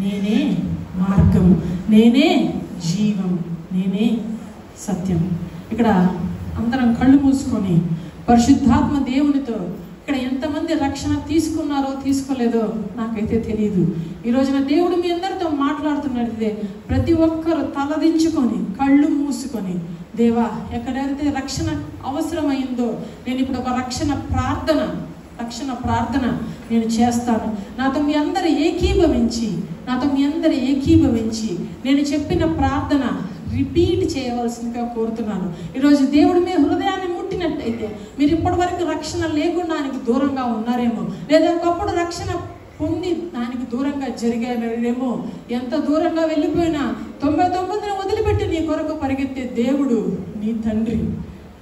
నేనే మార్గం, నేనే జీవం, నేనే సత్యం. ఇక్కడ అందరం కళ్ళు మూసుకొని పరిశుద్ధాత్మ దేవునితో, ఇక్కడ ఎంతమంది రక్షణ తీసుకున్నారో తీసుకోలేదో నాకైతే తెలియదు. ఈ రోజున దేవుడు మీ అందరితో మాట్లాడుతున్నాడు. ఇదే ప్రతి ఒక్కరు తలదించుకొని కళ్ళు మూసుకొని, దేవా ఎక్కడైతే రక్షణ అవసరమైందో నేను ఇప్పుడు ఒక రక్షణ ప్రార్థన నేను చేస్తాను. నాతో మీ అందరు ఏకీభవించి నేను చెప్పిన ప్రార్థన రిపీట్ చేయవలసిందిగా కోరుతున్నాను. ఈరోజు దేవుడు మీ హృదయాన్ని ముట్టినట్టయితే, మీరు ఇప్పటి వరకు రక్షణ లేకుండా ఆయనకు దూరంగా ఉన్నారేమో, లేదా ఒకప్పుడు రక్షణ పొంది దానికి దూరంగా జరిగారేమో. ఎంత దూరంగా వెళ్ళిపోయినా 99ని వదిలిపెట్టి నీ కొరకు పరిగెత్తే దేవుడు నీ తండ్రి.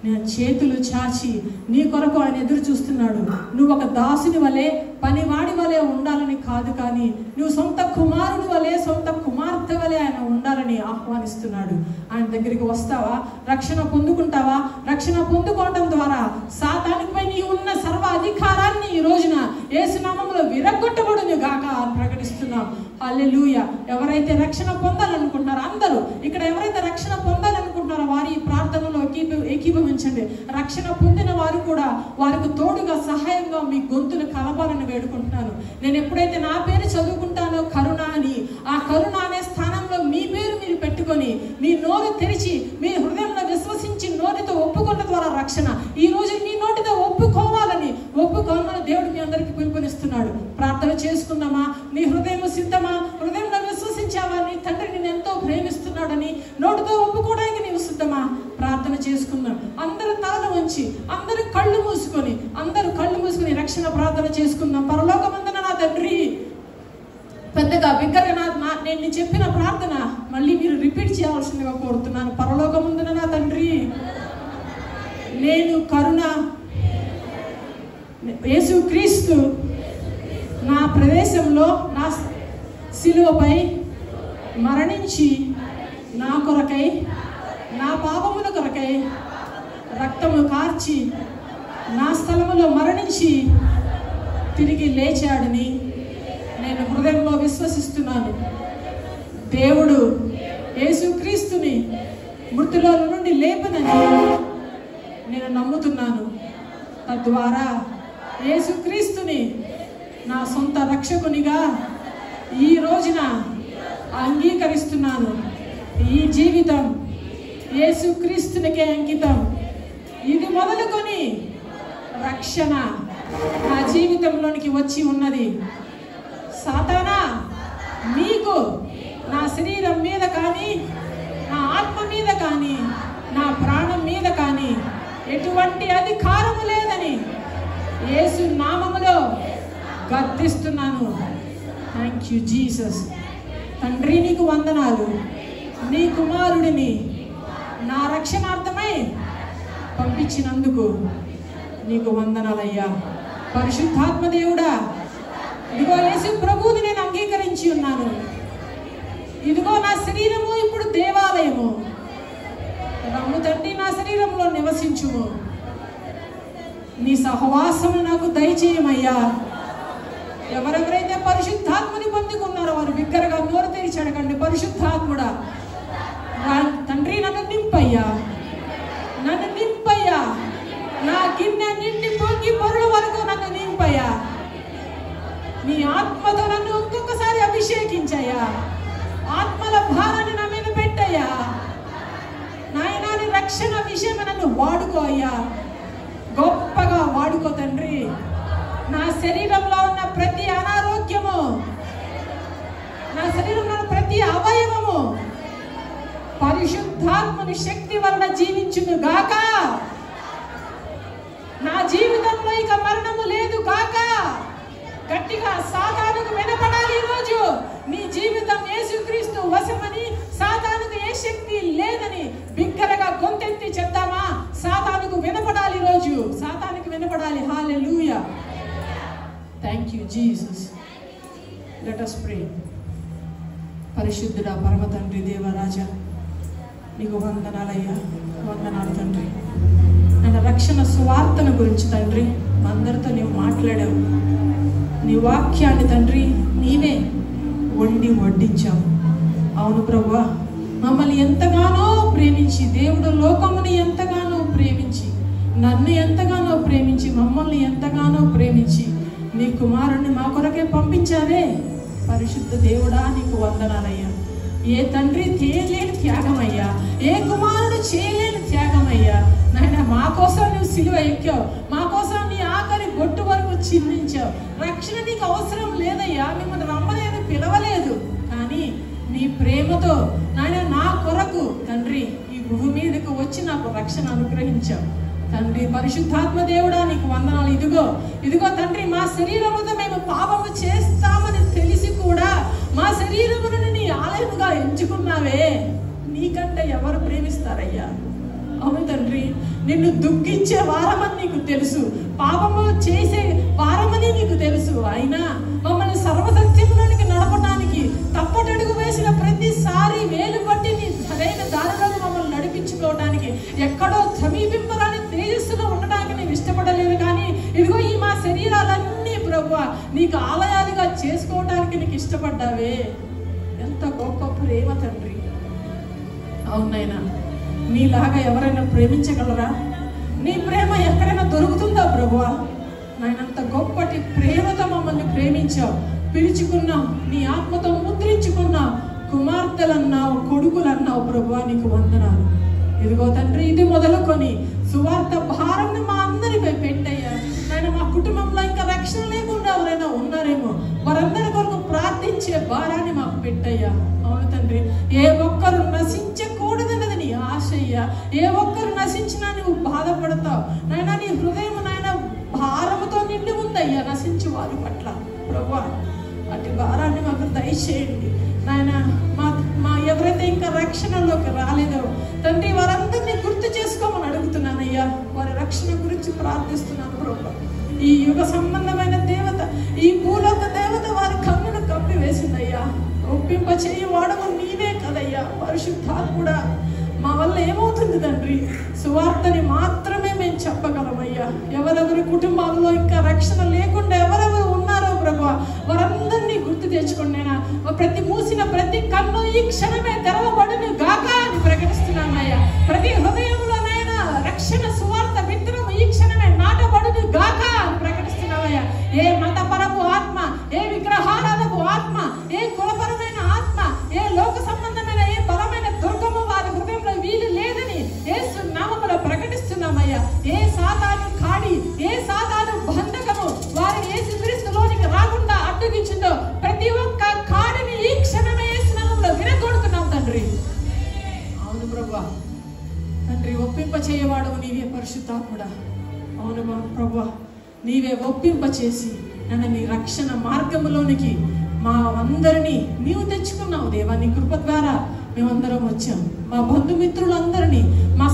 నేను చేతులు చాచి నీ కొరకు ఆయన ఎదురు చూస్తున్నాడు. నువ్వు ఒక దాసుని వలె, పనివాడి వలె ఉండాలని కాదు, కానీ నువ్వు సొంత కుమారుడి వలె, సొంత కుమార్తె వలె ఆయన ఉండాలని ఆహ్వానిస్తున్నాడు. ఆయన దగ్గరికి వస్తావా? రక్షణ పొందుకుంటావా? రక్షణ పొందుకోవడం ద్వారా సాతానుపై నీ ఉన్న సర్వ అధికారాన్ని ఈ రోజున యేసు నామములో విరగొట్టబడును గాక అని ప్రకటిస్తున్నాం. హల్లెలూయా. ఎవరైతే రక్షణ పొందాలనుకుంటున్నారో అందరూ ఇక్కడ, ఎవరైతే రక్షణ పొందాలనుకుంటున్నారో వారి ప్రార్థనలో ఏకీభవించండి. రక్షణ పొందిన వారు కూడా వారికి తోడుగా సహాయంగా మీ గొంతును కలపాలని వేడుకుంటున్నాను. నేను ఎప్పుడైతే నా పేరు చదువుకుంటానో కరుణ అని, ఆ కరుణ అనే స్థానంలో మీ పేరు మీరు పెట్టుకొని మీ నోరు తెరిచి మీ హృదయంలో విశ్వసించి నోటితో ఒప్పుకున్న ద్వారా రక్షణ. ఈ రోజు మీ నోటితో ఒప్పుకోవాలని దేవుడు మీ అందరికీ పిలుపునిస్తున్నాడు. ప్రార్థన చేసుకుందామా? నీ హృదయం సిద్ధమా? హృదయంలో విశ్వసించావా నీ తండ్రి నేను ఎంతో ప్రేమిస్తున్నాడని? నోటితో ఒప్పుకోవడానికి నీవు సిద్ధమా? ప్రార్థన చేసుకుందాం. అందరూ తలలు వంచి, అందరూ కళ్ళు మూసుకొని రక్షణ ప్రార్థన చేసుకుందాం. పరలోకమందున నా తండ్రి, పెద్దగా బిగ్గరగా నేను చెప్పిన ప్రార్థన మళ్ళీ మీరు రిపీట్ చేయాల్సిందిగా కోరుతున్నాను. పరలోకమందున నా తండ్రి, నేను కరుణ యేసుక్రీస్తు నా ప్రదేశంలో నా శిలువపై మరణించి నా కొరకై, నా పాపముల కొరకై రక్తము కార్చి నా స్థలములో మరణించి తిరిగి లేచాడని నేను హృదయంలో విశ్వసిస్తున్నాను. దేవుడు యేసుక్రీస్తుని మృతుల నుండి లేపనని నేను నమ్ముతున్నాను. తద్వారా యేసుక్రీస్తుని నా సొంత రక్షకునిగా ఈ రోజున అంగీకరిస్తున్నాను. ఈ జీవితం యేసుక్రీస్తునికే అంకితం. ఇది మొదలుకొని రక్షణ నా జీవితంలోనికి వచ్చి ఉన్నది. సాతానా, నీకు నా శరీరం మీద కానీ, నా ఆత్మ మీద కానీ, నా ప్రాణం మీద కానీ ఎటువంటి అధికారము లేదని యేసు నామములో గద్దిస్తున్నాను. Thank you Jesus. తండ్రి నీకు వందనాలు. నీ కుమారుడిని నా రక్షణార్థమై పంపించినందుకు నీకు వందనాలయ్యా. పరిశుద్ధాత్మ దేవుడా, ఇదిగో యేసు ప్రభువుని నేను అంగీకరించి ఉన్నాను. ఇదిగో నా శరీరము ఇప్పుడు దేవాలయము. రమ్ము తండ్రి, నా శరీరంలో నివసించుము. నీ సహవాసము నాకు దయచేయమయ్యా. ఎవరెవరైతే పరిశుద్ధాత్మని పొందుకున్నారో వారు బిగ్గరగా నోరు తెరిచి అడగండి. పరిశుద్ధాత్ముడా తండ్రి, నన్ను నింపయ్యా, నన్ను నింపయ్యా. నా గిన్నె నిండి పొంగి పొరుల వరకు నన్ను నింపయ్యా. నీ ఆత్మతో నన్ను ఇంకొకసారి అభిషేకించయ్యా. ఆత్మల భారాన్ని నా మీద పెట్టయ్యా. నాయనా, నీ రక్షణ విషయమే నన్ను వాడుకో అయ్యా. గొప్పగా వాడుకో తండ్రి. నా శరీరంలో ఉన్న ప్రతి అనారోగ్యము, నా శరీరంలో ఉన్న ప్రతి అవయవము పరిశుద్ధాత్మని శక్తి వలన జీవించును గాక. నా జీవితంలో ఇక మరణము లేదు గాక. గట్టిగా సాతానుకు వినపడాలి ఈరోజు. నీ జీవితం యేసుక్రీస్తు వశమని, సాతానుకు ఏ శక్తి లేదని బిగ్గరగా గొంతెత్తి చెప్తామా? సాతానుకు వినపడాలి ఈరోజు. సాతానుకు వినపడాలి. హల్లెలూయా. Thank you Jesus. Let us pray. పరిశుద్ధుడా, పరమ తండ్రి, దేవరాజా, నీకు వందనాలయ్యా. వందనాలు తండ్రి. ನನ್ನ రక్షణ సువార్తను గురించి తండ్రి అందరితో నీవు మాట్లాడావు. నీ వాక్యాన్ని తండ్రి నీవే వడ్డించావు. అవును ప్రభువా, మమ్మల్ని ఎంతగానో ప్రేమించి, దేవుడు లోకముని ఎంతగానో ప్రేమించి, నన్ను ఎంతగానో ప్రేమించి, మమ్మల్ని ఎంతగానో ప్రేమించి నీ కుమారుణ్ణి మా కొరకే పంపించావే. పరిశుద్ధ దేవుడా, నీకు వందనాలయ్యా. ఏ తండ్రి చేయలేని త్యాగమయ్యా, ఏ కుమారుడు చేయలేని త్యాగమయ్యా. నాయన, మా కోసం నువ్వు సిలువ ఎక్కావు, మా కోసం నీ ఆఖరి బొట్టు వరకు చిందించావు. రక్షణ నీకు అవసరం లేదయ్యా. మిమ్మల్ని రమ్మని పిలవలేదు, కానీ నీ ప్రేమతో నాయన నా కొరకు తండ్రి ఈ భూమి మీదకు వచ్చి నాకు రక్షణ అనుగ్రహించావు తండ్రి. పరిశుద్ధాత్మ దేవుడా, నీకు వందనాలు. ఇదిగో తండ్రి, మా శరీరముతో మేము పాపము చేస్తామని తెలిసి కూడా మా శరీరమును నీ ఆలయముగా ఎంచుకున్నావే. నీకంటే ఎవరు ప్రేమిస్తారయ్యా? అవును తండ్రి, నిన్ను దుఃఖించే వారమని నీకు తెలుసు, పాపము చేసే వారమని నీకు తెలుసు. అయినా మమ్మల్ని సర్వసత్యంలోనికి నడపడానికి తప్పటడుగు వేసిన ప్రతిసారి వేలు పట్టి నీ సరైన దారిలో మమ్మల్ని నడిపించుకోవడానికి, ఎక్కడో సమీపింపరాని తేజస్సులో ఉండడానికి నేను ఇష్టపడలేదు. కానీ ఇదిగో ఈ మా శరీరాలన్నీ ప్రభువా నీకు ఆలయాలుగా చేసుకోవడానికి నీకు ఇష్టపడ్డావే. ఎంత గొప్ప ప్రేమ తండ్రి. అవునైనా, నీలాగా ఎవరైనా ప్రేమించగలరా? నీ ప్రేమ ఎక్కడైనా దొరుకుతుందా ప్రభువా? నాయనంత గొప్పటి ప్రేమతో మమ్మల్ని ప్రేమించావు, పిలుచుకున్నావు, నీ ఆత్మతో ముద్రించుకున్నావు. కుమార్తెలన్నావు, కొడుకులన్నావు ప్రభువా, నీకు వందనాలు. ఇదిగో తండ్రి, ఇది మొదలుకొని సువార్త భారం మా అందరిపై పెట్టయ్యా. నాయన, మా కుటుంబంలో ఇంకా రక్షణ లేకుండా ఎవరైనా ఉన్నారేమో వారందరి కొరకు ప్రార్థించే భారాన్ని మాకు పెట్టయ్యా. అవును తండ్రి, ఏ ఒక్కరు నశించకూడదన్నది నీ ఆశయ్యా. ఏ ఒక్కరు నశించినా నువ్వు బాధపడతావు నాయన. నీ హృదయం నాయన భారముతో నిండి ఉందయ్యా నశించి వారి పట్ల. ప్రభువా, అటు భారాన్ని మాకు దయచేయండి నాయన. మా ఎవరైతే ఇంకా రక్షణలోకి రాలేదో తండ్రి, వారందరినీ గుర్తు చేసుకోమని అడుగుతున్నానయ్యా. వారి రక్షణ గురించి ప్రార్థిస్తున్నాను ప్రభువా. ఈ యుగ సంబంధమైన దేవత, ఈ భూలోక దేవత వారి కన్నును కప్పి వేసిందయ్యా. ఒప్పింప చేయి వాడము నీవే కదయ్యా. పరిశుద్ధాత్ముడా, మా వల్ల ఏమవుతుంది తండ్రి? సువార్తని మాత్రమే మేము చెప్పగలమయ్యా. ఎవరెవరి కుటుంబాల్లో ఇంకా రక్షణ లేకుండా ఎవరెవరు ఉన్నారో ప్రభువా, వారందరినీ గుర్తు తెచ్చుకోండి. నేను ప్రతి మూసిన ప్రతి కన్ను ఈ క్షణమే తెరవబడును గాక అని ప్రకటిస్తున్నానయ్యా. ప్రతి హృదయంలోనైనా రక్షణ సువార్త విత్తనం ఈ క్షణమే నాటబడును గాక అని ప్రకటిస్తున్నామయ్యా. ఏ మతపరపు ఆత్మ, ఏ విగ్రహారాధపు ఆత్మ, ఏ కులపరమైన ఆత్మ, ఏ లోక సంబంధమైన ఏ బలమైన దుర్గము వారి హృదయంలో వీలు లేదని యేసు నామములో ప్రకటిస్తున్నామయ్యా. ఏ సాతాను కాడి, ఏ సాతాను బంధకము వారిని యేసుక్రీస్తులోనికి రాకుండా అడ్డగించిందో ప్రతి ఒక్క కాడిని ఈ క్షణమే యేసు నామములో విరగొడుతున్నాం తండ్రి. అవును ప్రభువా, తండ్రి ఒప్పింప చేయవాడు నీవే పరిశుద్ధాత్ముడా. అవును మా ప్రభువా, నీవే ఒప్పింప చేసి నన్ను నీ రక్షణ మార్గంలోనికి మా అందరినీ నీవు తెచ్చుకున్నావు దేవా. నీ కృప ద్వారా మేమందరం వచ్చాం. మా బంధుమిత్రులందరినీ, మా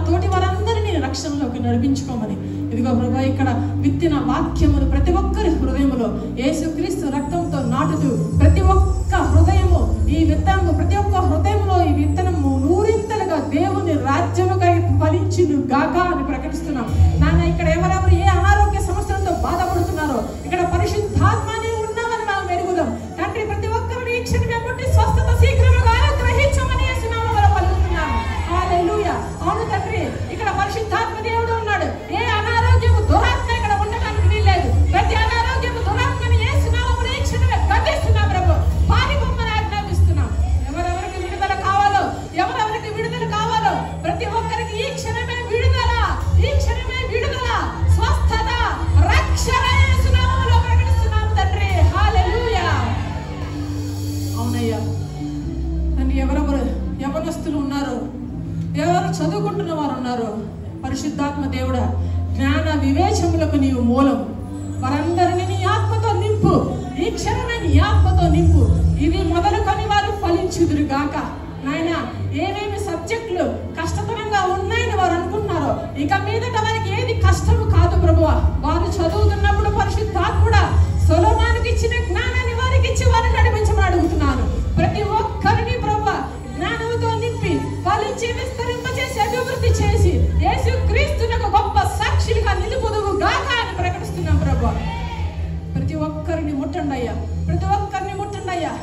తోటి వారందరినీ రక్షణలోకి నడిపించుకోమని ఇదిగో ప్రభా, ఇక్కడ విత్తిన వాక్యములు ప్రతి ఒక్కరి హృదయములో యేసుక్రీస్తు రక్తంతో నాటుతూ ప్రతి ఒక్క హృదయము ఈ విత్తనము, ప్రతి ఒక్క హృదయంలో ఈ విత్తనము నూరింతలుగా దేవుని రాజ్యముకై ఫలించును గాక అని ప్రకటిస్తున్నాం నాన్న. ఇక్కడ ఎవరెవరు ఏ అనారోగ్య సమస్యలతో బాధపడుతున్నారో ఇక్కడ పరిశుద్ధాత్మని ఉన్నామని మేము మెరుగుదాం తండ్రి. ప్రతి ఒక్కరిని ఈ క్షణమే ముట్టి స్వస్థత శీఘ్రముగా అనుగ్రహించమని యేసు నామములో పలుకుతున్నాము. హల్లెలూయా. అవును తండ్రి, ఇక్కడ పరిశుద్ధాత్మ దేవుడు ఉన్నాడు. ఏ అనారోగ్యము దురాత్మ ఇక్కడ ఉండడానికి వీల్లేదు. ప్రతి అనారోగ్యము దురాత్మని యేసు నామములో ఈ క్షణమే గద్దిస్తున్నాం ప్రభు. పారిపోమని ఆజ్ఞాపిస్తున్నాం. ఎవరెవరికి విడుదల కావాలో, ఎవరెవరికి విడుదల కావాలో ప్రతి ఒక్కరికి ఈ క్షణమే విడుదల, ఈ క్షణమే విడుదల, స్వస్థత, రక్షణ యేసు నామములో ప్రకటిస్తున్నాం తండ్రి. హల్లెలూయా. అవునయ్యా తండ్రి, ఎవరెవరు యవనస్తులు ఉన్నారో, ఎవరు చదువుకుంటున్న వారు ఉన్నారో పరిశుద్ధాత్మ దేవుడా, జ్ఞాన వివేచములకు నీవు మూలం. వారందరినీ నీ ఆత్మతో నింపు. ఈ క్షణమే నీ ఆత్మతో నింపు. ఇది మొదలుకొని వారు ఫలించుదురు గాక నాయన. ఏమేమి సబ్జెక్టులు కష్టతరంగా ఉన్నాయని వారు అనుకుంటున్నారో ఇక మీదట వారికి ఏది కష్టము కాదు ప్రభువా. వారు చదువుతున్నప్పుడు పరిశుద్ధాత్ముడా సొలొమోనుకి ఇచ్చిన జ్ఞానాన్ని వారికి ఇచ్చి వారిని నడిపించమని అడుగుతున్నాను. ప్రతి ఒక్కరిని ప్రభువా జ్ఞానంతో నింపి ఫలించి విస్తరింపచేసి అభివృద్ధి చేసి యేసుక్రీస్తునకు గొప్ప సాక్షిగా నిలుపుదువు గాక అని ప్రకటిస్తున్నాం ప్రభువా. ప్రతి ఒక్కరిని ముట్టండి అయ్యా, ప్రతి ఒక్కరిని ముట్టండి అయ్యా.